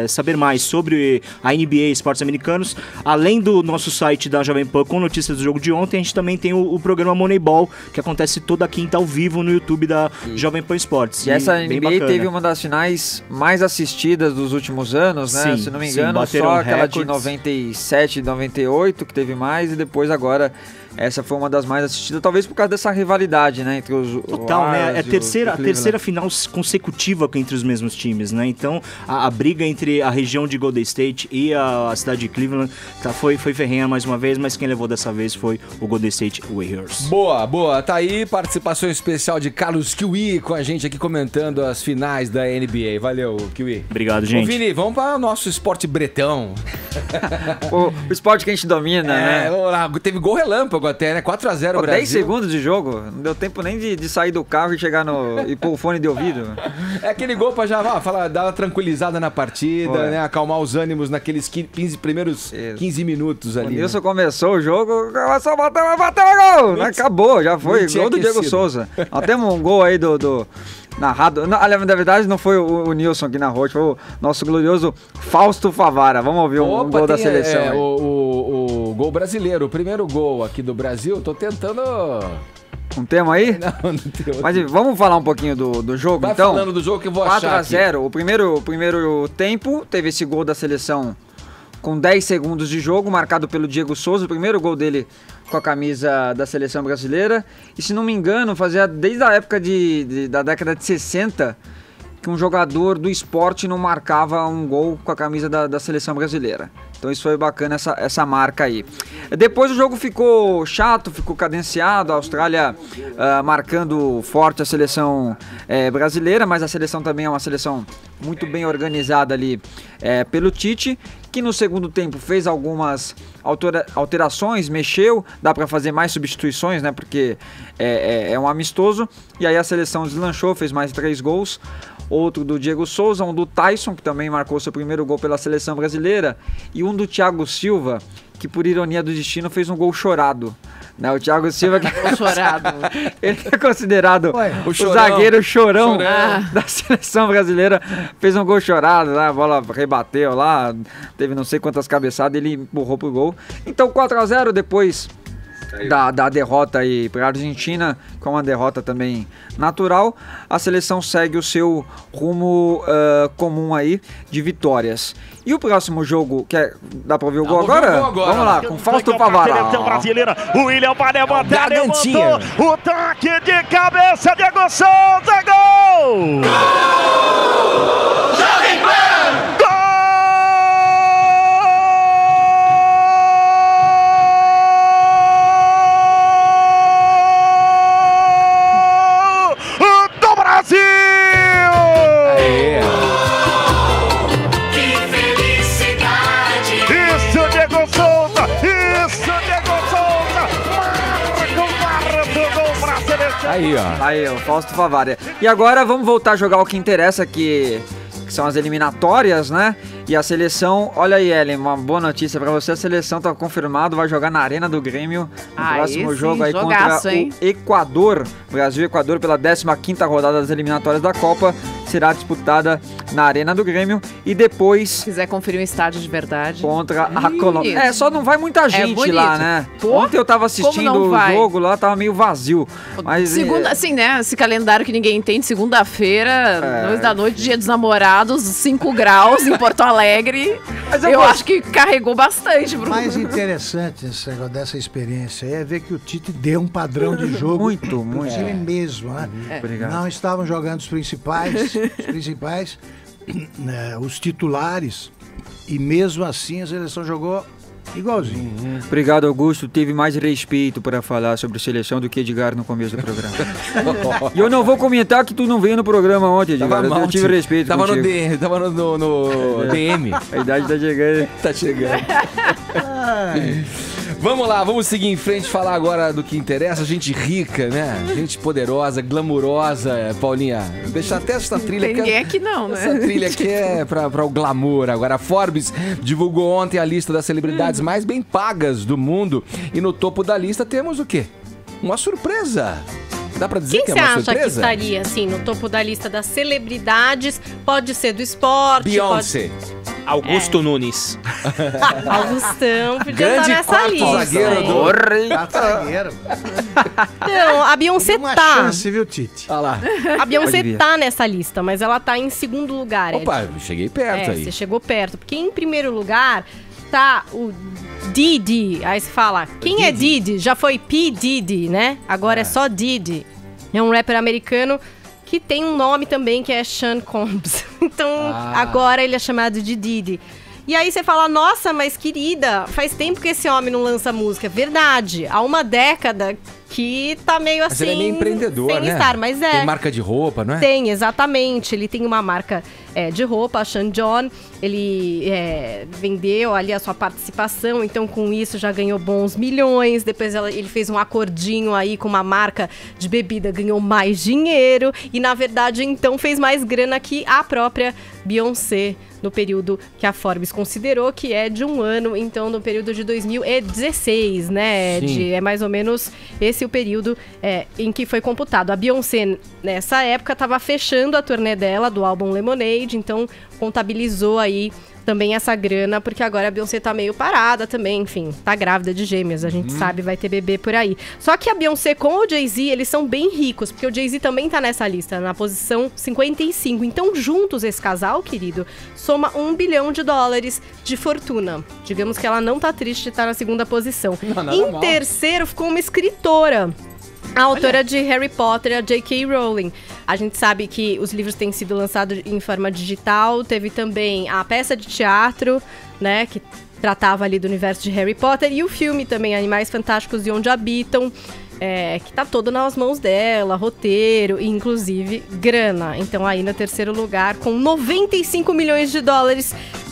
saber mais sobre a NBA Esportes Americanos, além do nosso site da Jovem Pan com notícias do jogo de ontem, a gente também tem o programa Moneyball, que acontece toda quinta ao vivo no YouTube da Jovem Pan Esportes. E essa NBA teve uma das finais mais assistidas dos últimos anos, né? Sim, se não me engano, só aquela de 97, 98 que teve mais, e depois agora essa foi uma das mais assistidas, talvez por causa dessa rivalidade, né, entre os Total, né? É a terceira final consecutiva entre os mesmos times, né? Então, a briga entre a região de Golden State e a cidade de Cleveland foi ferrenha mais uma vez, mas quem levou dessa vez foi o Golden State Warriors. Boa. Tá aí, participação especial de Carlos Kiwi com a gente aqui comentando as finais da NBA. Valeu, Kiwi. Obrigado, gente. Ô, Vini, vamos para o nosso esporte bretão. o esporte que a gente domina, né? Teve gol relâmpago até, né? 4-0 o Brasil. 10 segundos de jogo, não deu tempo nem de sair do carro e chegar e pôr o fone de ouvido. É aquele gol pra já dar uma tranquilizada na partida, né? Acalmar os ânimos naqueles primeiros 15 minutos ali. O Nilson começou o jogo, começou a bater gol! Acabou, já foi, gol do Diego Souza. Nós temos um gol aí do narrado, na verdade não foi o Nilson que narrou, foi o nosso glorioso Fausto Favara. Vamos ouvir um gol da seleção. O gol brasileiro, o primeiro gol aqui do Brasil, tô tentando... Um tema aí? Não tem outro. Mas vamos falar um pouquinho do jogo, Vai então? falando do jogo que eu vou achar 4-0, o primeiro tempo teve esse gol da seleção com 10 segundos de jogo, marcado pelo Diego Souza, o primeiro gol dele com a camisa da seleção brasileira. E se não me engano, fazia desde a época da década de 60 que um jogador do esporte não marcava um gol com a camisa da seleção brasileira. Então isso foi bacana, essa marca aí. Depois o jogo ficou chato, ficou cadenciado, a Austrália marcando forte a seleção brasileira, mas a seleção também é uma seleção muito bem organizada ali pelo Tite, que no segundo tempo fez algumas alterações, mexeu, dá para fazer mais substituições, né, porque é um amistoso, e aí a seleção deslanchou, fez mais 3 gols. Outro do Diego Souza, um do Tyson, que também marcou seu primeiro gol pela seleção brasileira, e um do Thiago Silva, que por ironia do destino fez um gol chorado. Né? O Thiago Silva, que ele é considerado o zagueiro chorão da seleção brasileira, fez um gol chorado, né? A bola rebateu lá, teve não sei quantas cabeçadas, ele empurrou pro gol. Então 4-0 depois da derrota aí para a Argentina, com uma derrota também natural, a seleção segue o seu rumo comum aí de vitórias. E o próximo jogo, dá para ouvir o gol agora? Vamos lá, com Fausto Favara. Seleção brasileira, o William vai levantar, levantou, o toque de cabeça, Diego Souza, gol! Jovem Pan! Gol! Brasil! Aê. Que felicidade! Isso, Diego Souza! Isso, Diego Souza! Marca o gol pra seleção! Aí, ó, Fausto Favara. E agora vamos voltar a jogar o que interessa, que que são as eliminatórias, né? E a seleção, olha aí, Ellen, uma boa notícia pra você, a seleção tá confirmado, vai jogar na Arena do Grêmio no próximo jogo aí contra o Equador. Brasil e Equador pela 15ª rodada das eliminatórias da Copa, será disputada na Arena do Grêmio e depois... Se quiser conferir um estádio de verdade. Contra a Colômbia. Só não vai muita gente lá, né? Ontem eu tava assistindo o jogo lá, tava meio vazio. Mas, segunda, assim, né? Esse calendário que ninguém entende, segunda-feira, 2 da noite, dia dos namorados, 5 graus em Porto Alegre. Mas eu acho que carregou bastante, Bruno. O mais interessante dessa experiência é ver que o Tite deu um padrão de jogo muito time mesmo, né? Não estavam jogando os principais, os titulares, e mesmo assim a seleção jogou igualzinho. Obrigado, Augusto. Teve mais respeito para falar sobre seleção do que Edgar no começo do programa. E eu não vou comentar que tu não veio no programa ontem, Edgar. Eu tive respeito tava contigo. Tava no DM. A idade tá chegando. Tá chegando. Vamos lá, vamos seguir em frente, falar agora do que interessa. Gente rica, né? Gente poderosa, glamurosa. Paulinha, deixa até essa trilha... Tem ninguém aqui não, né? Essa trilha aqui é pra o glamour. Agora, a Forbes divulgou ontem a lista das celebridades mais bem pagas do mundo. E no topo da lista temos o quê? Uma surpresa. Dá pra dizer que é uma surpresa? Quem você acha que estaria, assim, no topo da lista das celebridades? Pode ser do esporte, Beyoncé. Augusto Nunes. Augustão podia estar nessa lista. Zagueiro do... zagueiro. Não, a Beyoncé uma tá. chance, viu, Tite? Olha lá. A Beyoncé tá nessa lista, mas ela tá em segundo lugar. Opa, cheguei perto aí. Você chegou perto. Porque em primeiro lugar tá o Diddy. Aí você fala, quem é Diddy? Já foi P. Diddy, né? Agora é só Diddy. É um rapper americano que tem um nome também que é Sean Combs. Então, agora ele é chamado de Diddy. E aí você fala, nossa, mas querida, faz tempo que esse homem não lança música. Verdade, há uma década que tá meio assim... Mas ele é meio empreendedor, sem né? estar, mas é. Tem marca de roupa, não é? Tem, exatamente. Ele tem uma marca de roupa, a Sean John. Ele vendeu ali a sua participação, então com isso já ganhou bons milhões. Depois ele fez um acordinho aí com uma marca de bebida, ganhou mais dinheiro. E na verdade, então, fez mais grana que a própria Beyoncé no período que a Forbes considerou, que é de um ano, então no período de 2016, né? É mais ou menos esse o período em que foi computado. A Beyoncé, nessa época, estava fechando a turnê dela, do álbum Lemonade, então contabilizou aí também essa grana, porque agora a Beyoncé tá meio parada também, enfim, tá grávida de gêmeos, a gente sabe, vai ter bebê por aí. Só que a Beyoncé com o Jay-Z, eles são bem ricos, porque o Jay-Z também tá nessa lista, na posição 55. Então, juntos, esse casal, querido, soma $1 bilhão de fortuna. Digamos que ela não tá triste de estar na segunda posição. Em terceiro, ficou uma escritora. A autora de Harry Potter, a J.K. Rowling. A gente sabe que os livros têm sido lançados em forma digital. Teve também a peça de teatro, né, que tratava ali do universo de Harry Potter. E o filme também, Animais Fantásticos e Onde Habitam, que tá todo nas mãos dela, roteiro e inclusive grana. Então aí no terceiro lugar, com $95 milhões,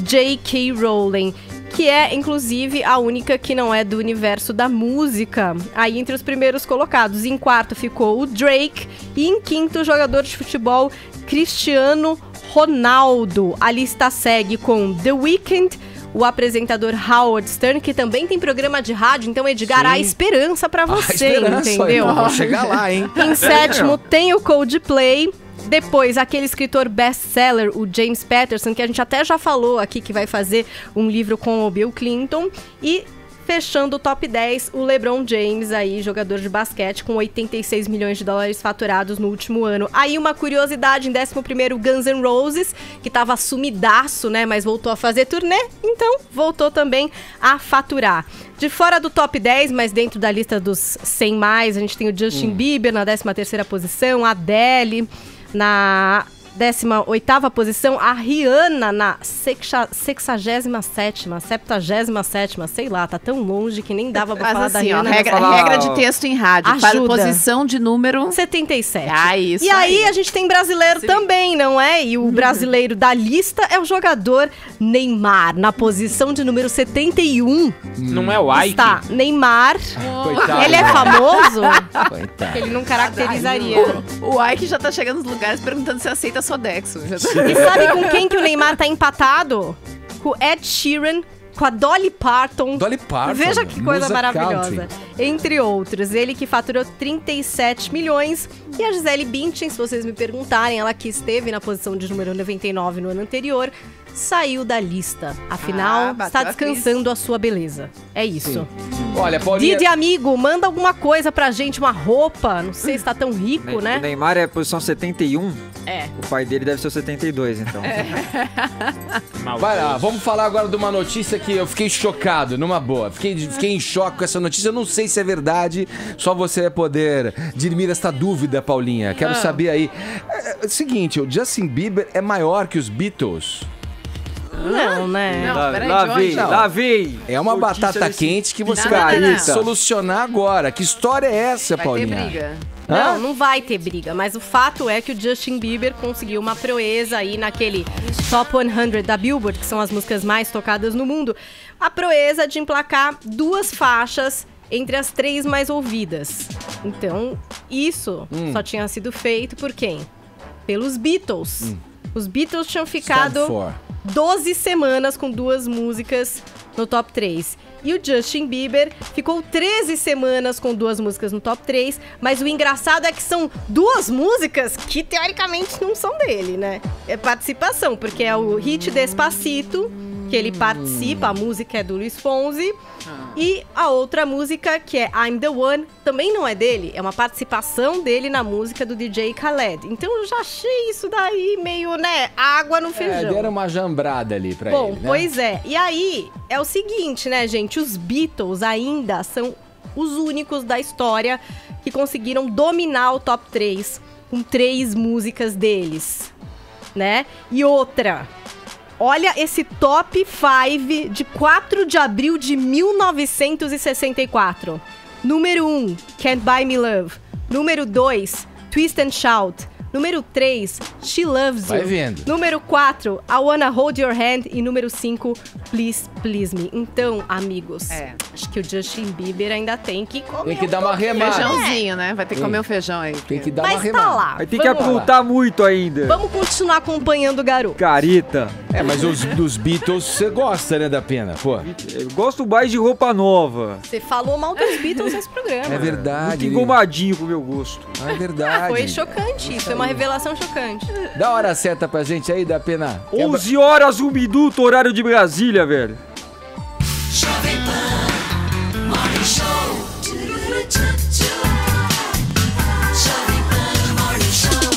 J.K. Rowling, que é, inclusive, a única que não é do universo da música. Aí, entre os primeiros colocados. Em quarto ficou o Drake. E em quinto, o jogador de futebol Cristiano Ronaldo. A lista segue com The Weeknd, o apresentador Howard Stern, que também tem programa de rádio. Então, Edgar, há esperança pra você, entendeu? Vamos chegar lá, hein? Em sétimo, tem o Coldplay. Depois, aquele escritor best-seller, o James Patterson, que a gente até já falou aqui que vai fazer um livro com o Bill Clinton. E fechando o top 10, o LeBron James, aí, jogador de basquete, com $86 milhões faturados no último ano. Aí uma curiosidade, em 11º, Guns N' Roses, que tava sumidaço, né, mas voltou a fazer turnê, então voltou também a faturar. De fora do top 10, mas dentro da lista dos 100 mais, a gente tem o Justin Bieber na 13ª posição, a Adele na 18ª posição, a Rihanna na 67ª, sei lá, tá tão longe que nem dava pra falar assim, da Rihanna. Regra de texto em rádio, ajuda. Posição de número 77. Isso. E aí a gente tem brasileiro também, não é? E o brasileiro da lista é o jogador Neymar, na posição de número 71. Não é o Ike? Está Neymar. Coitado. Ele é famoso? Coitado. Ele não caracterizaria. O Ike já tá chegando nos lugares perguntando se aceita Sodexo. E sabe com quem que o Neymar tá empatado? Com o Ed Sheeran, com a Dolly Parton. Dolly Parton. Veja que coisa musa maravilhosa. country. Entre outros. Ele que faturou 37 milhões. E a Gisele Bündchen, se vocês me perguntarem, ela que esteve na posição de número 99 no ano anterior, saiu da lista. Afinal, bateu está a descansando a sua beleza. É isso. Olha, Paulinha... Didi, amigo, manda alguma coisa pra gente, uma roupa. Não sei se tá tão rico, O né? Neymar é posição 71. É. O pai dele deve ser o 72, então. Vai lá, vamos falar agora de uma notícia que eu fiquei chocado, numa boa. Fiquei em choque com essa notícia. Eu não sei se é verdade, só você vai poder dirimir esta dúvida, Paulinha. Quero saber aí. É o seguinte, o Justin Bieber é maior que os Beatles? Não, né? Não, peraí, Lá vem. É uma Notícia batata desse- quente que você Não, vai ter não, que não. solucionar agora. Que história é essa, Vai Paulinha? ter briga. Não, não vai ter briga, mas o fato é que o Justin Bieber conseguiu uma proeza aí naquele Top 100 da Billboard, que são as músicas mais tocadas no mundo, a proeza de emplacar 2 faixas entre as 3 mais ouvidas. Então, isso só tinha sido feito por quem? Pelos Beatles. Os Beatles tinham ficado Stand for. 12 semanas com 2 músicas no top 3. E o Justin Bieber ficou 13 semanas com 2 músicas no top 3, mas o engraçado é que são 2 músicas que teoricamente não são dele, né? É participação, porque é o hit Despacito, que ele participa, a música é do Luiz Fonsi, e a outra música, que é I'm the One, também não é dele, é uma participação dele na música do DJ Khaled. Então eu já achei isso daí meio, né, água no feijão. Deram uma jambrada ali pra Bom, ele, né? pois é. E aí, é o seguinte, né, gente? Os Beatles ainda são os únicos da história que conseguiram dominar o top 3 com 3 músicas deles, né? E outra, olha esse top 5 de 4 de abril de 1964. Número 1, Can't Buy Me Love. Número 2, Twist and Shout. Número 3, She Loves Vai You. vendo. Número 4, I Wanna Hold Your Hand. E número 5, Please Please Me. Então, amigos, acho que o Justin Bieber ainda tem que comer Tem que dar uma remada. Feijãozinho, né? Vai ter que comer o feijão aí. Tem que dar Mas uma remada. tá lá. Vai ter que Vamos lá. aprontar muito ainda. Vamos continuar acompanhando o garoto. Carita. É, mas dos Beatles você gosta, né, da pena? Pô, Eu gosto mais de roupa nova. Você falou mal dos Beatles nesse programa. é verdade. Muito engomadinho pro meu gosto. É verdade. Foi chocante, foi uma revelação chocante. Dá hora certa pra gente aí, da pena. 11 horas, 1 minuto, horário de Brasília, velho. Jovem Pan Morning Show. Jovem Pan Morning Show.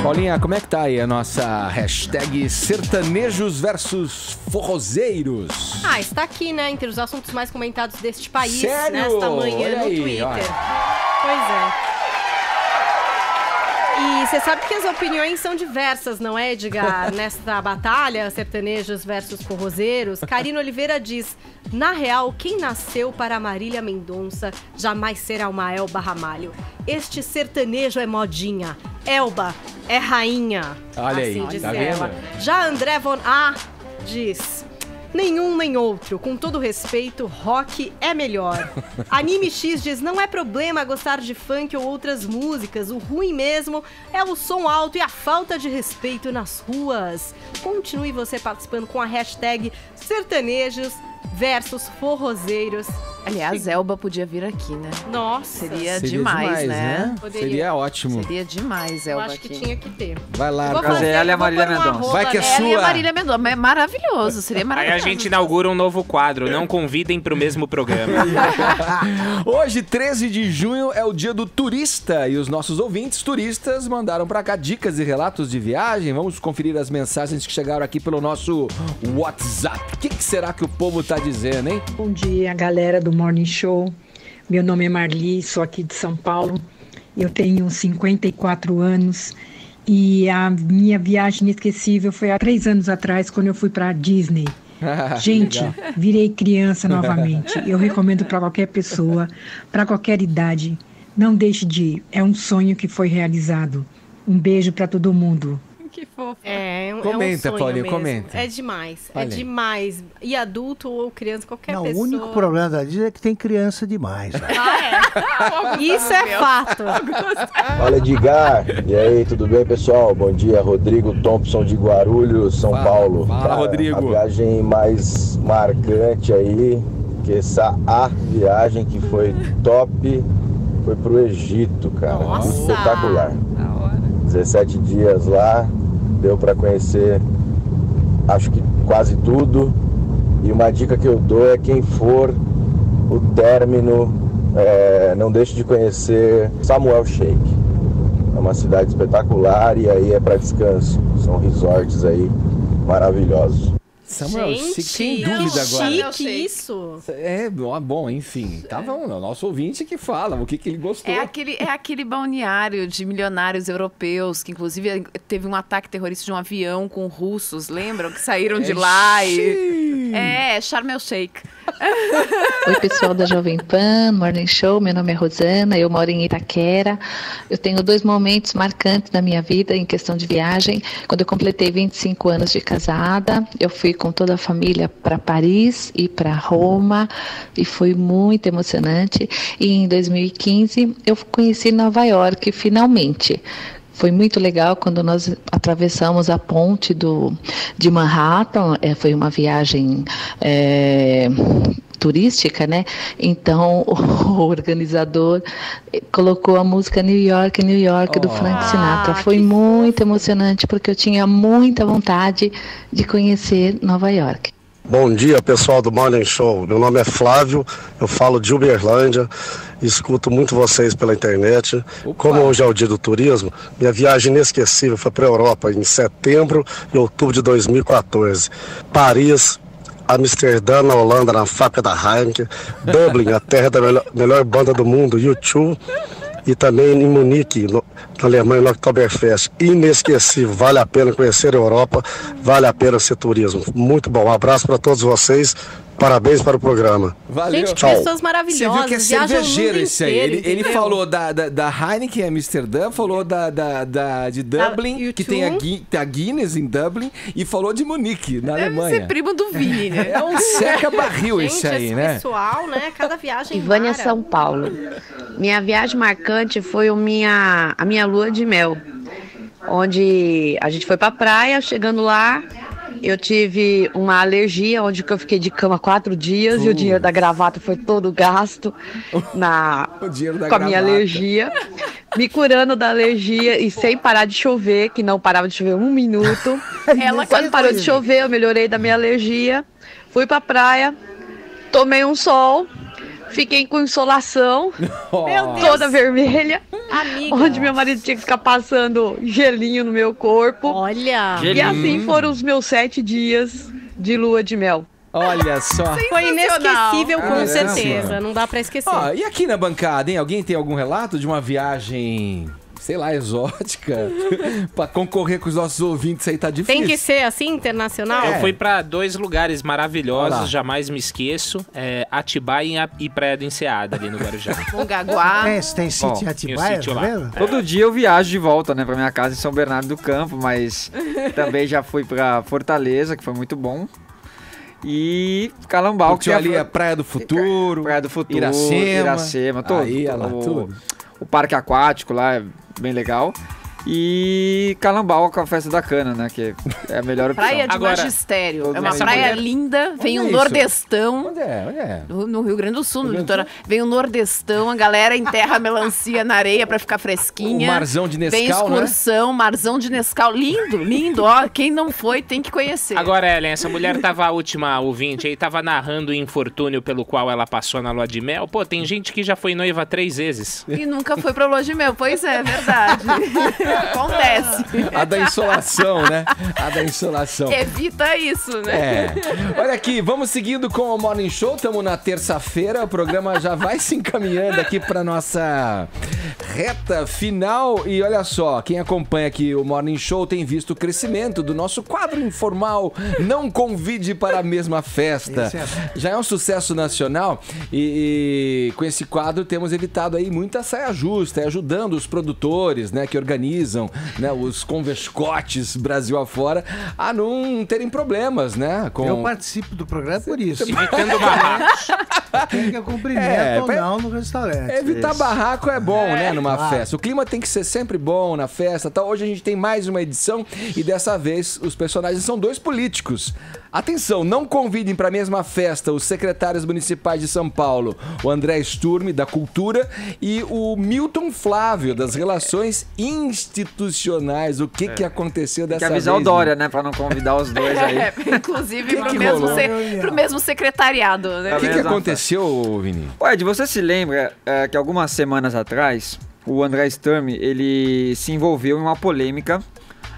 Paulinha, como é que tá aí a nossa hashtag sertanejos versus forrozeiros? Ah, está aqui, né, entre os assuntos mais comentados deste país, Sério? nesta manhã Olha no aí, Twitter. olha. Pois é. E você sabe que as opiniões são diversas, não é, Edgar? Nesta batalha, sertanejos versus forrozeiros, Karina Oliveira diz: na real, quem nasceu para Marília Mendonça jamais será uma Elba Ramalho. Este sertanejo é modinha. Elba é rainha. Olha aí, diz tá ela. vendo? Já André Von A diz: nenhum nem outro. Com todo respeito, rock é melhor. Anime X diz: não é problema gostar de funk ou outras músicas. O ruim mesmo é o som alto e a falta de respeito nas ruas. Continue você participando com a hashtag sertanejos versus forrozeiros. Aliás, Elba podia vir aqui, né? Nossa. Seria demais, né? Poderia. Seria ótimo. Seria demais, Eu Elba acho que aqui. tinha que ter. Vai lá, Vou Casa. fazer, ela é a vou Marília pôr uma Mendonça. rola Vai que é nela. Ela e a sua. Marília Mendonça, mas é maravilhoso, seria Aí maravilhoso. a gente inaugura um novo quadro, não convidem pro mesmo programa. Hoje, 13 de junho, é o dia do turista e os nossos ouvintes turistas mandaram pra cá dicas e relatos de viagem. Vamos conferir as mensagens que chegaram aqui pelo nosso WhatsApp. O que será que o povo tá dizendo, hein? Bom dia, galera do Morning Show. Meu nome é Marli, sou aqui de São Paulo. Eu tenho 54 anos e a minha viagem inesquecível foi há 3 anos atrás, quando eu fui para Disney. Gente, Legal. virei criança novamente. Eu recomendo para qualquer pessoa, para qualquer idade. Não deixe de ir. É um sonho que foi realizado. Um beijo para todo mundo. Que fofo. Comenta, é um sonho Paulinho, mesmo. comenta. É demais. Olha É aí. demais. E adulto ou criança, qualquer Não, pessoa. o único problema da Disney é que tem criança demais. Isso é fato. Fala, Edgar. E aí, tudo bem, pessoal? Bom dia, Rodrigo Thompson de Guarulhos, São Paulo. Fala, Rodrigo. A viagem mais marcante aí, que a viagem que foi top, foi pro Egito, cara. Nossa! Espetacular. 17 dias lá, deu pra conhecer, acho que quase tudo. E uma dica que eu dou é quem for o término, não deixe de conhecer Samuel Sheikh. É uma cidade espetacular e aí é para descanso. São resorts aí maravilhosos. Samuel Sheikh, sem dúvida agora. Chique isso. Bom, enfim. Tava o nosso ouvinte que fala o que ele gostou. É aquele balneário de milionários europeus, que inclusive teve um ataque terrorista de um avião com russos, lembram? Que saíram de lá e... Sharm el Sheikh. Oi, pessoal da Jovem Pan, Morning Show, meu nome é Rosana, eu moro em Itaquera. Eu tenho 2 momentos marcantes na minha vida em questão de viagem. Quando eu completei 25 anos de casada, eu fui com toda a família para Paris e para Roma e foi muito emocionante. E em 2015 eu conheci Nova York finalmente. Foi muito legal quando nós atravessamos a ponte de Manhattan, foi uma viagem turística, né? Então o organizador colocou a música New York, New York do Frank Sinatra. Foi muito emocionante porque eu tinha muita vontade de conhecer Nova York. Bom dia, pessoal do Morning Show. Meu nome é Flávio, eu falo de Uberlândia, escuto muito vocês pela internet. Como hoje é o dia do turismo, minha viagem inesquecível foi para a Europa em setembro e outubro de 2014. Paris, Amsterdã, na Holanda, na fábrica da Heineken, Dublin, a terra da melhor banda do mundo, U2, e também em Munique, na Alemanha, no Oktoberfest. Inesquecível, vale a pena conhecer a Europa, vale a pena ser turismo. Muito bom, um abraço para todos vocês, parabéns para o programa. Valeu. Gente, tchau. pessoas maravilhosas. Você viu que é cervejeiro esse aí. Ele Inteiro, falou da Heineken em Amsterdã, falou de Dublin, que tem a Guinness em Dublin, e falou de Munique, na Alemanha. Deve ser primo do Vini, né? É um seca-barril esse aí, né? pessoal, né? Cada viagem Ivânia, mara. São Paulo. Minha viagem marcante foi a minha lua de mel, onde a gente foi pra praia, chegando lá, eu tive uma alergia, onde que eu fiquei de cama 4 dias e o dinheiro da gravata foi todo gasto com a minha alergia, me curando da alergia e sem parar de chover, que não parava de chover 1 minuto. Quando parou de chover, eu melhorei da minha alergia, fui pra praia, tomei um sol, fiquei com insolação, toda vermelha, Amiga. onde meu marido tinha que ficar passando gelinho no meu corpo. Olha! E assim foram os meus 7 dias de lua de mel. Olha só. Foi inesquecível, com Caramba. certeza. Não dá pra esquecer. Ó, e aqui na bancada, hein? Alguém tem algum relato de uma viagem, sei lá, exótica? Pra concorrer com os nossos ouvintes aí tá difícil. Tem que ser assim, internacional? Eu fui pra 2 lugares Olha lá. maravilhosos, jamais me esqueço. Atibaia e Praia do Enseada, ali no Guarujá. Mongaguá. Tem sítio em Atibaia, sítio tá lá. vendo? Todo dia eu viajo de volta, né, pra minha casa em São Bernardo do Campo, mas também já fui pra Fortaleza, que foi muito bom. E Calambau, Curtiu ali a Praia do Futuro, Iracema, todo. Aí, olha lá, tudo. O parque aquático lá é bem legal. E Calambau com a festa da cana, né? Que é a melhor opção. Praia de Agora, Magistério. É uma essa praia mulher- linda, vem Onde um é isso? nordestão. Onde é? No Rio Grande do Sul, no litoral. Vem um nordestão, a galera enterra a melancia na areia pra ficar fresquinha. O Marzão de Nescau, Vem excursão, Marzão de Nescau. Lindo, lindo. Ó, quem não foi tem que conhecer. Agora, Ellen, essa mulher tava, a última ouvinte aí, tava narrando o infortúnio pelo qual ela passou na lua de mel. Pô, tem gente que já foi noiva 3 vezes. E nunca foi pra lua de mel. Pois é, verdade. Acontece. A da insolação, né? A da insolação. Evita isso, né? É. Olha aqui, vamos seguindo com o Morning Show. Estamos na terça-feira. O programa já vai se encaminhando aqui para nossa reta final. E olha só, quem acompanha aqui o Morning Show tem visto o crescimento do nosso quadro informal. Não convide para a mesma festa. Já é um sucesso nacional e com esse quadro temos evitado aí muita saia justa, ajudando os produtores, né, que organizam autorizam, né, os convescotes Brasil afora a não terem problemas, né? Eu participo do programa por isso. Evitando barracos. Tem que eu cumprimento ou não no restaurante. Evitar barraco é bom, né, numa claro. festa. O clima tem que ser sempre bom na festa, tal. Hoje a gente tem mais uma edição e dessa vez os personagens são dois políticos. Atenção, não convidem para a mesma festa os secretários municipais de São Paulo, o André Sturm, da Cultura, e o Milton Flávio, das Relações Institucionais. O que aconteceu dessa vez? Tem que avisar o Dória, né, para não convidar os dois aí. Inclusive pro mesmo secretariado, né? O que aconteceu, Vini? Ed, você se lembra que algumas semanas atrás, o André Sturm, ele se envolveu em uma polêmica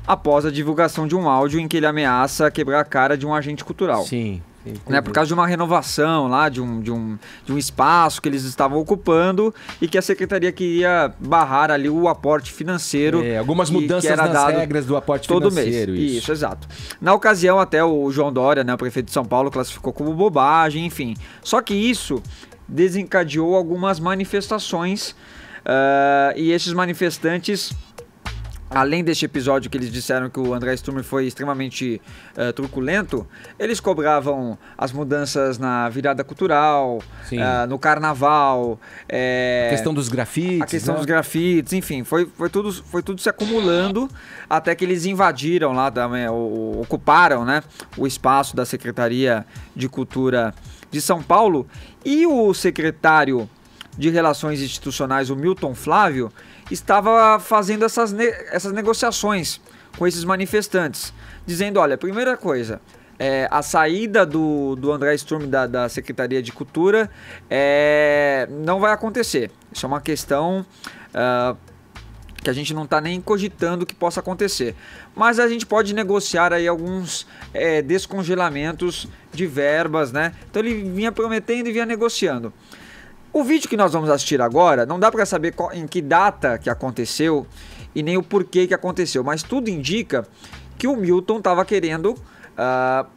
após a divulgação de um áudio em que ele ameaça quebrar a cara de um agente cultural. Sim. Né, por causa de uma renovação lá, de um espaço que eles estavam ocupando e que a secretaria queria barrar ali o aporte financeiro. Algumas mudanças que era nas dado regras do aporte todo financeiro. Mês. Isso, exato. Na ocasião, até o João Dória, né, o prefeito de São Paulo, classificou como bobagem, enfim. Só que isso desencadeou algumas manifestações e esses manifestantes, além deste episódio que eles disseram que o André Sturm foi extremamente truculento, eles cobravam as mudanças na virada cultural, no carnaval. A questão dos grafites. A questão dos grafites, enfim, foi tudo se acumulando até que eles invadiram lá, ocuparam, né, o espaço da Secretaria de Cultura de São Paulo, e o secretário de Relações Institucionais, o Milton Flávio, estava fazendo essas negociações com esses manifestantes, dizendo, olha, primeira coisa, a saída do André Sturm da Secretaria de Cultura não vai acontecer. Isso é uma questão que a gente não está nem cogitando que possa acontecer. Mas a gente pode negociar aí alguns descongelamentos de verbas, né? Então ele vinha prometendo e vinha negociando. O vídeo que nós vamos assistir agora, não dá para saber em que data que aconteceu e nem o porquê que aconteceu, mas tudo indica que o Milton estava querendo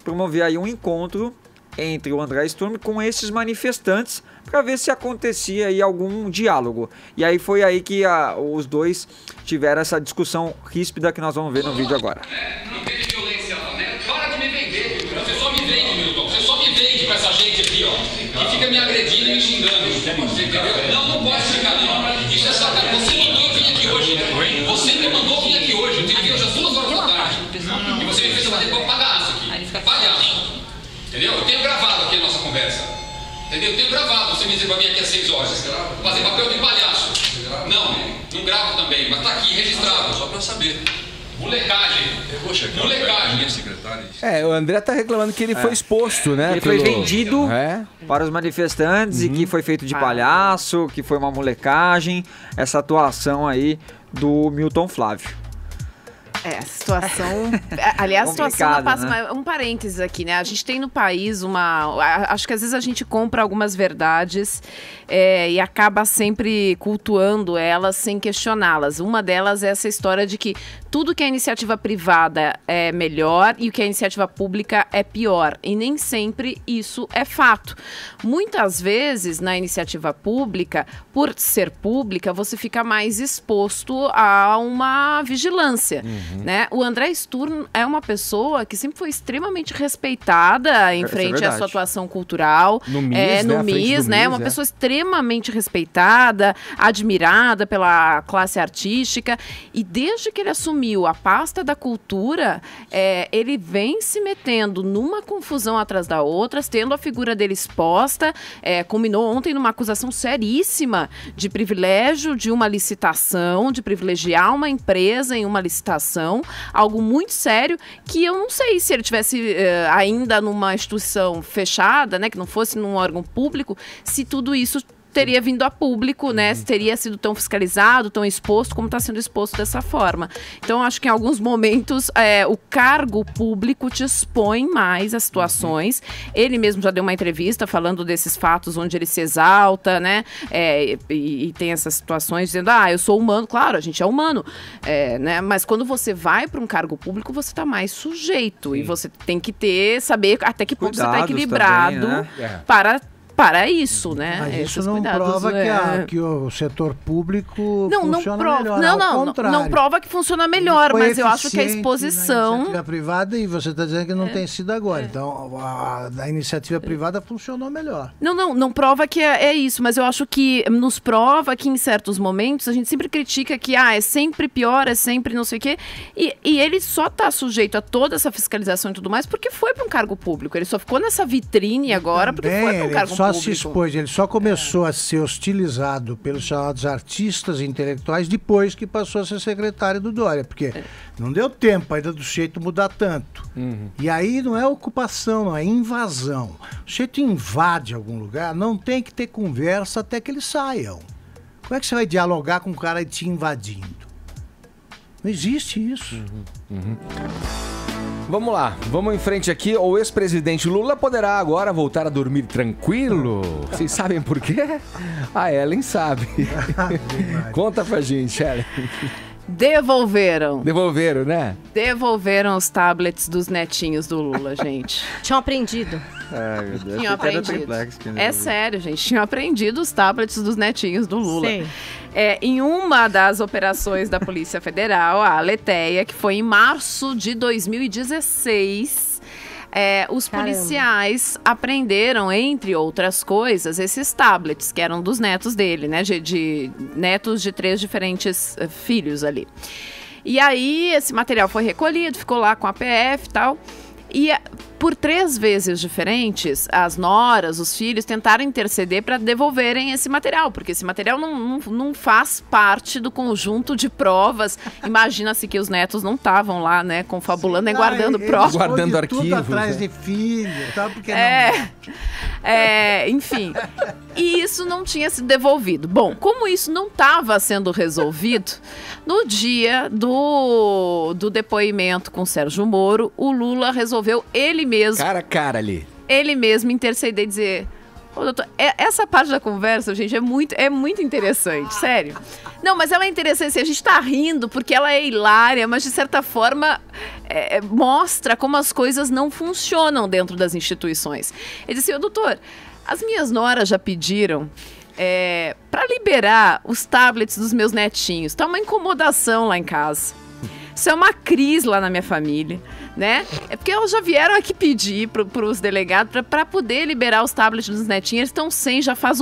promover aí um encontro entre o André Sturm com esses manifestantes para ver se acontecia aí algum diálogo. E aí foi aí que os dois tiveram essa discussão ríspida que nós vamos ver no vídeo agora. Não teve violência, né? Para de me vender, Milton. Você só me vende, Milton. Você só me vende com essa gente aqui, ó, que fica me agredindo e me xingando. Você entendeu? Não pode ficar, não. Isso é sacanagem. Você mandou vir aqui hoje, né? Você me mandou vir aqui hoje. Eu tive que ir hoje às 2 horas da tarde. E você me fez fazer palhaço aqui. Palhaço. Entendeu? Eu tenho gravado aqui a nossa conversa. Entendeu? Eu tenho gravado. Você me disse pra mim aqui às 6 horas. Fazer papel de palhaço. Não gravo também, mas tá aqui registrado. Só pra eu saber. Molecagem. Molecagem. O André tá reclamando que ele foi exposto, né? Ele foi vendido para os manifestantes e que foi feito de palhaço, que foi uma molecagem, essa atuação aí do Milton Flávio. A situação... Aliás, a situação passa... Né? Um parênteses aqui, né? A gente tem no país acho que às vezes a gente compra algumas verdades e acaba sempre cultuando elas sem questioná-las. Uma delas é essa história de que tudo que é iniciativa privada é melhor e o que é iniciativa pública é pior. E nem sempre isso é fato. Muitas vezes, na iniciativa pública, por ser pública, você fica mais exposto a uma vigilância. Né? O André Sturm é uma pessoa que sempre foi extremamente respeitada em frente à sua atuação cultural. No MIS, né? Uma pessoa extremamente respeitada, admirada pela classe artística. E desde que ele assumiu a pasta da cultura, ele vem se metendo numa confusão atrás da outra, tendo a figura dele exposta. Culminou ontem numa acusação seríssima de privilégio de uma licitação, de privilegiar uma empresa em uma licitação. Algo muito sério, que eu não sei se ele tivesse ainda numa instituição fechada, né, que não fosse num órgão público, se tudo isso teria vindo a público, né? Se teria sido tão fiscalizado, tão exposto, como está sendo exposto dessa forma. Então, acho que em alguns momentos o cargo público te expõe mais a situações. Ele mesmo já deu uma entrevista falando desses fatos onde ele se exalta, né? E tem essas situações dizendo, eu sou humano. Claro, a gente é humano, né? Mas quando você vai para um cargo público, você está mais sujeito. Sim. E você tem que saber até que ponto você está equilibrado também, né? para para isso, né? Mas isso Esses não cuidados, prova que o setor público funciona melhor. Não prova que funciona melhor, mas eu acho que a exposição... Na iniciativa privada, e você está dizendo que não tem sido agora. Então, a iniciativa privada funcionou melhor. Não prova que é isso, mas eu acho que nos prova que em certos momentos a gente sempre critica que é sempre pior, é sempre não sei o quê, e ele só está sujeito a toda essa fiscalização e tudo mais porque foi para um cargo público. Ele só ficou nessa vitrine agora porque foi para um cargo público. Se expôs, ele só começou a ser hostilizado pelos chamados artistas intelectuais depois que passou a ser secretário do Dória, porque não deu tempo ainda do sujeito mudar tanto. E aí não é ocupação, não é invasão. O sujeito invade algum lugar, não tem que ter conversa até que eles saiam. Como é que você vai dialogar com um cara te invadindo? Não existe isso. Vamos lá, vamos em frente aqui. O ex-presidente Lula poderá agora voltar a dormir tranquilo? Vocês sabem por quê? A Ellen sabe. Conta pra gente, Ellen. Devolveram, né? Devolveram os tablets dos netinhos do Lula, gente. Tinham aprendido. Meu Deus. Tinham aprendido. É sério, gente. Tinham aprendido os tablets dos netinhos do Lula. Sim. Em uma das operações da Polícia Federal, a Aleteia, que foi em março de 2016... os policiais apreenderam, entre outras coisas, esses tablets, que eram dos netos dele, né? De netos de 3 diferentes filhos ali. E aí, esse material foi recolhido, ficou lá com a PF e tal. E por 3 vezes diferentes, as noras, os filhos tentaram interceder para devolverem esse material, porque esse material não faz parte do conjunto de provas. Imagina-se que os netos não estavam lá, né, confabulando e guardando provas. Guardando arquivos. Tudo atrás de filho, tá? Porque enfim. E isso não tinha sido devolvido. Bom, como isso não estava sendo resolvido, no dia do depoimento com Sérgio Moro, o Lula resolveu ele mesmo... Cara a cara ali. Ele mesmo interceder e dizer... Ô, doutor, essa parte da conversa, gente, é muito interessante, sério. Não, mas ela é interessante, assim, a gente tá rindo porque ela é hilária, mas de certa forma mostra como as coisas não funcionam dentro das instituições. Ele disse assim, ô doutor, as minhas noras já pediram para liberar os tablets dos meus netinhos. Tá uma incomodação lá em casa. Isso é uma crise lá na minha família, né? É porque elas já vieram aqui pedir para os delegados para poder liberar os tablets dos netinhos. Eles estão sem, já faz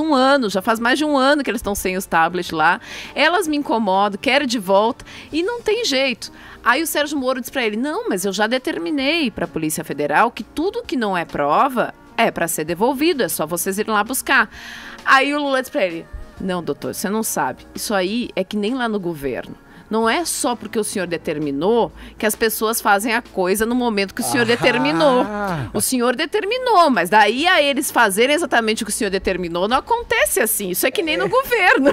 mais de um ano que eles estão sem os tablets lá. Elas me incomodam, querem de volta e não tem jeito. Aí o Sérgio Moro disse para ele, não, mas eu já determinei para a Polícia Federal que tudo que não é prova é para ser devolvido, é só vocês irem lá buscar. Aí o Lula disse para ele, não, doutor, você não sabe, isso aí é que nem lá no governo. Não é só porque o senhor determinou que as pessoas fazem a coisa no momento que o senhor determinou. O senhor determinou, mas daí a eles fazerem exatamente o que o senhor determinou, não acontece assim. Isso é que nem no governo.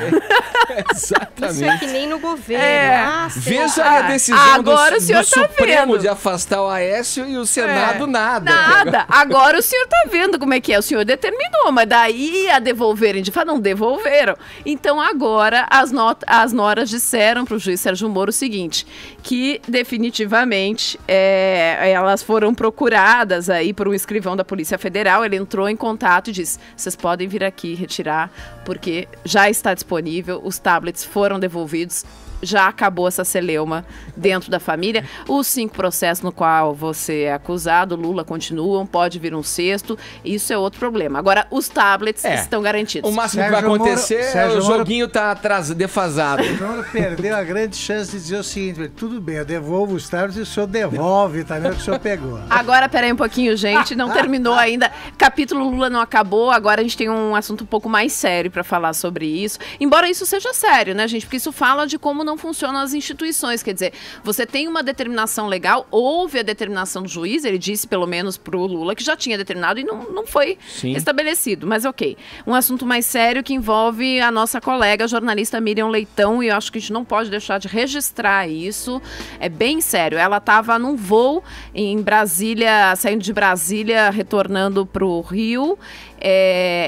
Exatamente. Isso é que nem no governo. Veja a decisão agora do Supremo de afastar o Aécio e o Senado nada. Nada. Agora o senhor tá vendo como é que é. O senhor determinou, mas daí a devolverem de fato, não devolveram. Então agora as noras disseram pro juiz Sérgio Moro o seguinte, que definitivamente elas foram procuradas aí por um escrivão da Polícia Federal, ele entrou em contato e disse, vocês podem vir aqui retirar, porque já está disponível, os tablets foram devolvidos, já acabou essa celeuma dentro da família. Os 5 processos no qual você é acusado, Lula, continuam, pode vir um 6º, isso é outro problema. Agora, os tablets estão garantidos. O máximo que vai acontecer o joguinho tá defasado. O Moro perdeu a grande chance de dizer o seguinte, tudo bem, eu devolvo os tablets e o senhor devolve também o que o senhor pegou. Agora, peraí um pouquinho, gente, não terminou ainda. Capítulo Lula não acabou, agora a gente tem um assunto um pouco mais sério para falar sobre isso. Embora isso seja sério, né, gente? Porque isso fala de como não funcionam as instituições, quer dizer, você tem uma determinação legal, houve a determinação do juiz, ele disse pelo menos pro Lula que já tinha determinado e não foi estabelecido, mas ok. Um assunto mais sério que envolve a nossa colega, a jornalista Miriam Leitão, e eu acho que a gente não pode deixar de registrar isso, é bem sério. Ela estava num voo em Brasília, saindo de Brasília, retornando pro Rio,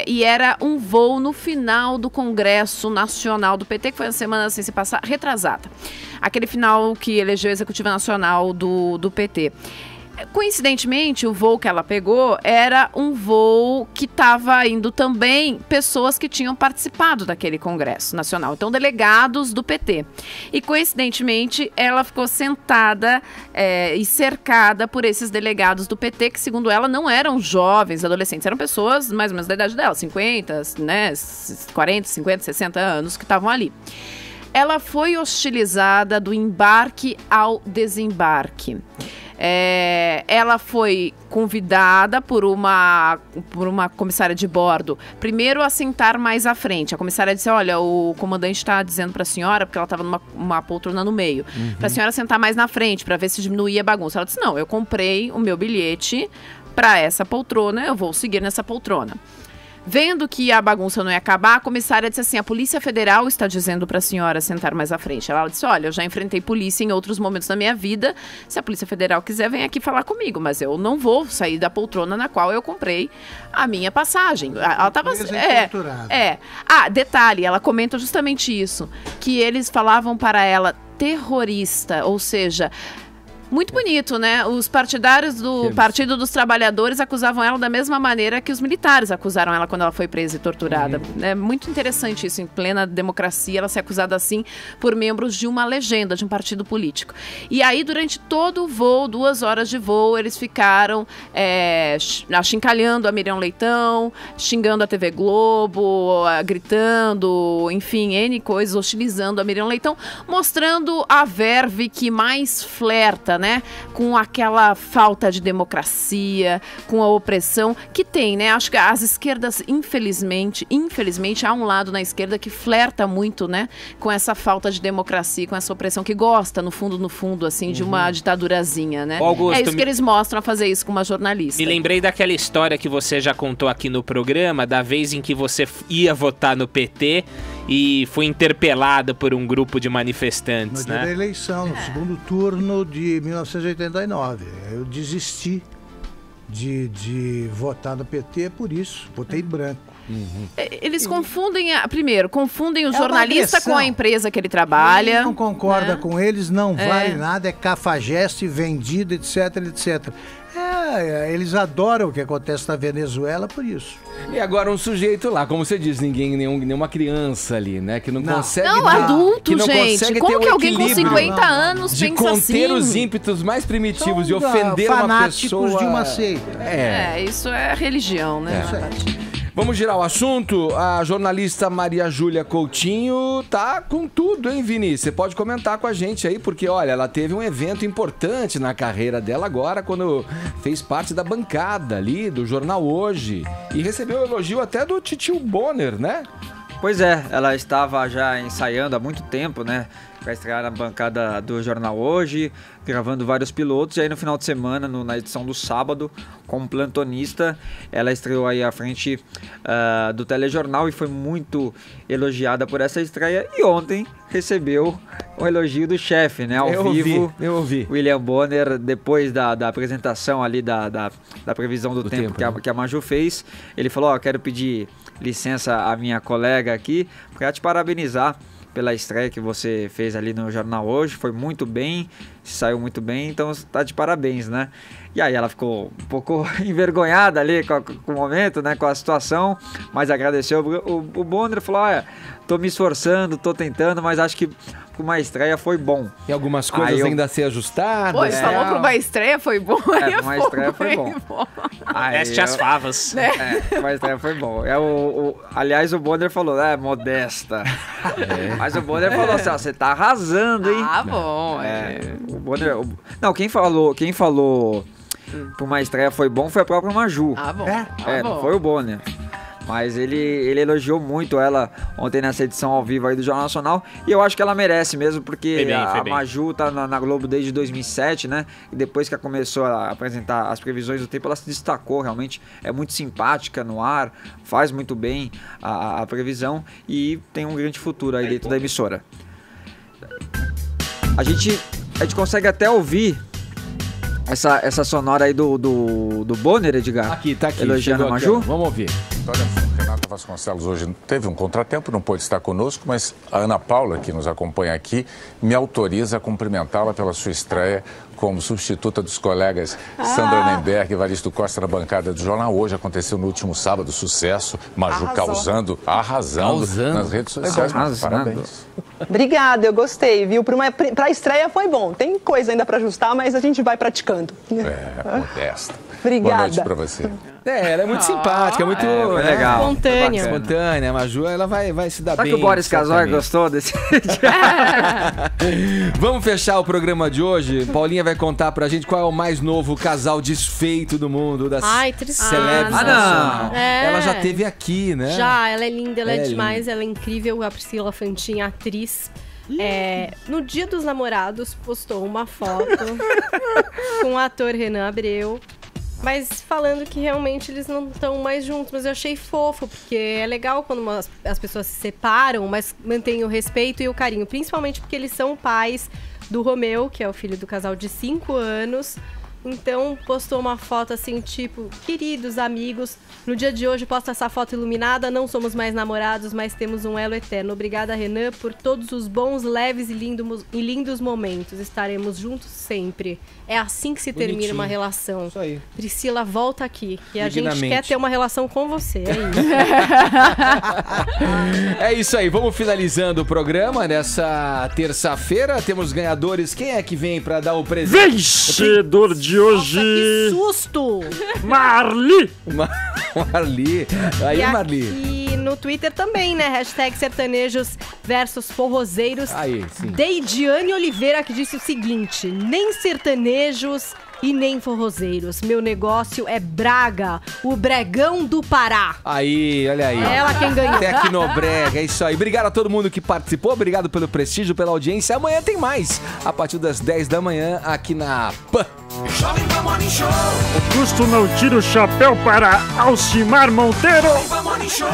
e era um voo no final do Congresso Nacional do PT, que foi a semana sem se passar, retrasada. Aquele final que elegeu a Executiva Nacional do PT. Coincidentemente, o voo que ela pegou era um voo que estava indo também pessoas que tinham participado daquele Congresso Nacional, então delegados do PT. E coincidentemente, ela ficou sentada e cercada por esses delegados do PT, que segundo ela não eram jovens, adolescentes, eram pessoas mais ou menos da idade dela, 50, né, 40, 50, 60 anos que estavam ali. Ela foi hostilizada do embarque ao desembarque. Ela foi convidada por uma comissária de bordo, primeiro a sentar mais à frente. A comissária disse, olha, o comandante está dizendo para a senhora, porque ela estava numa poltrona no meio, para a senhora sentar mais na frente, para ver se diminuía a bagunça. Ela disse, não, eu comprei o meu bilhete para essa poltrona, eu vou seguir nessa poltrona. Vendo que a bagunça não ia acabar, a comissária disse assim, a Polícia Federal está dizendo para a senhora sentar mais à frente. Ela disse, olha, eu já enfrentei polícia em outros momentos da minha vida, se a Polícia Federal quiser, vem aqui falar comigo, mas eu não vou sair da poltrona na qual eu comprei a minha passagem. Ela estava... detalhe, ela comenta justamente isso, que eles falavam para ela terrorista, ou seja... Muito bonito, né? Os partidários do Partido dos Trabalhadores acusavam ela da mesma maneira que os militares acusaram ela quando ela foi presa e torturada. É muito interessante isso, em plena democracia, ela ser acusada assim por membros de uma legenda, de um partido político. E aí, durante todo o voo, 2 horas de voo, eles ficaram achincalhando a Miriam Leitão, xingando a TV Globo, gritando, enfim, N coisas, hostilizando a Miriam Leitão, mostrando a verve que mais flerta, né, com aquela falta de democracia, com a opressão que tem, né? Acho que as esquerdas, infelizmente, há um lado na esquerda que flerta muito, né, com essa falta de democracia, com essa opressão, que gosta, no fundo, assim, de uma ditadurazinha, né? Augusto, é isso que eles mostram a fazer isso com uma jornalista. Me lembrei daquela história que você já contou aqui no programa, da vez em que você ia votar no PT e foi interpelada por um grupo de manifestantes, no dia da eleição, no segundo turno de 1989. Eu desisti de votar no PT por isso, votei branco. Eles confundem, confundem o jornalista com a empresa que ele trabalha. Quem não concorda com eles não vale nada, é cafajeste, vendido, etc, etc. Eles adoram o que acontece na Venezuela por isso. E agora um sujeito lá, como você diz, nenhuma criança ali, né? Que não consegue... Não, adulto, gente. Como que alguém com 50 anos de pensa assim? De conter os ímpetos mais primitivos, de ofender uma pessoa... de uma seita. Isso é religião, né? Vamos girar o assunto. A jornalista Maria Júlia Coutinho tá com tudo, hein, Vini? Você pode comentar com a gente aí, porque, olha, ela teve um evento importante na carreira dela agora, quando fez parte da bancada ali do Jornal Hoje. E recebeu elogio até do Titio Bonner, né? Pois é, ela estava já ensaiando há muito tempo, né? Para estrear na bancada do Jornal Hoje, gravando vários pilotos. E aí no final de semana, na edição do sábado, como plantonista, ela estreou aí à frente do telejornal e foi muito elogiada por essa estreia. E ontem recebeu o elogio do chefe, né? Ao vivo. Eu ouvi. William Bonner, depois da apresentação ali da previsão do tempo que a Maju fez, ele falou, quero pedir licença à minha colega aqui para te parabenizar pela estreia que você fez ali no Jornal Hoje, foi muito bem, saiu muito bem, então tá de parabéns, né? E aí ela ficou um pouco envergonhada ali com o momento, né, com a situação, mas agradeceu. O Bonner falou, tô me esforçando, tô tentando, mas acho que uma estreia foi bom. Tem algumas coisas ainda a ser ajustadas. Pô, você falou pra uma estreia foi bom. Uma estreia foi bom. Teste as favas. Uma estreia foi bom. Aliás, o Bonner falou, modesta. Mas o Bonner falou assim, você tá arrasando, hein? Bom. O Bonner... Não, quem falou pra uma estreia foi bom foi a própria Maju. Bom. Não foi o Bonner. Mas ele elogiou muito ela ontem nessa edição ao vivo aí do Jornal Nacional. E eu acho que ela merece mesmo, porque a Maju tá na Globo desde 2007, né? E depois que ela começou a apresentar as previsões do tempo, ela se destacou realmente. É muito simpática no ar, faz muito bem a previsão e tem um grande futuro aí dentro da emissora. A gente consegue até ouvir essa sonora aí do Bonner, Edgar. Aqui, tá aqui. Elogiando a Maju. Vamos ouvir. Olha só, Renata Vasconcelos hoje teve um contratempo, não pôde estar conosco, mas a Ana Paula, que nos acompanha aqui, me autoriza a cumprimentá-la pela sua estreia como substituta dos colegas Sandra Nemberg e Evaristo Costa na bancada do jornal. Hoje aconteceu no último sábado, sucesso, Maju arrasando nas redes sociais. Parabéns. Obrigada, eu gostei, viu? Pra estreia foi bom. Tem coisa ainda pra ajustar, mas a gente vai praticando. Modesta. Obrigada. Boa noite pra você. Ela é muito simpática, muito legal. Espontânea. A Maju, ela vai se dar Será bem. que o Boris Casoy gostou desse? Vamos fechar o programa de hoje. Paulinha vai contar pra gente qual é o mais novo casal desfeito do mundo das celebres. não. Ela já teve aqui, né? Já, ela é linda, ela é demais, ela é incrível. A Priscila Fantin, atriz. No Dia dos Namorados, postou uma foto com o ator Renan Abreu. Mas falando que realmente eles não estão mais juntos. Mas eu achei fofo, porque é legal quando as pessoas se separam, mas mantêm o respeito e o carinho. Principalmente porque eles são pais do Romeu, que é o filho do casal de 5 anos. Então, postou uma foto assim, tipo, queridos amigos, no dia de hoje posta essa foto iluminada, não somos mais namorados, mas temos um elo eterno. Obrigada, Renan, por todos os bons, leves e lindos momentos. Estaremos juntos sempre. É assim que se termina uma relação. Isso aí. Priscila, volta aqui, que a gente quer ter uma relação com você. É isso. É isso aí, vamos finalizando o programa nessa terça-feira. Temos ganhadores. Quem é que vem pra dar o presente? Vencedor de hoje. Que susto! Marli! Marli. Aí, Marli. E no Twitter também, né? Hashtag sertanejos versus forrozeiros. Aí, sim. Deidiane Oliveira, que disse o seguinte: nem sertanejos e nem forrozeiros. Meu negócio é Braga, o Bregão do Pará. Aí, olha aí. É ela quem ganhou. Tecnobrega, é isso aí. Obrigado a todo mundo que participou, obrigado pelo prestígio, pela audiência. Amanhã tem mais, a partir das 10 da manhã, aqui na PAN. Jovem Pan Morning Show. Augusto não tira o chapéu para Alcimar Monteiro. Jovem Pan Morning Show.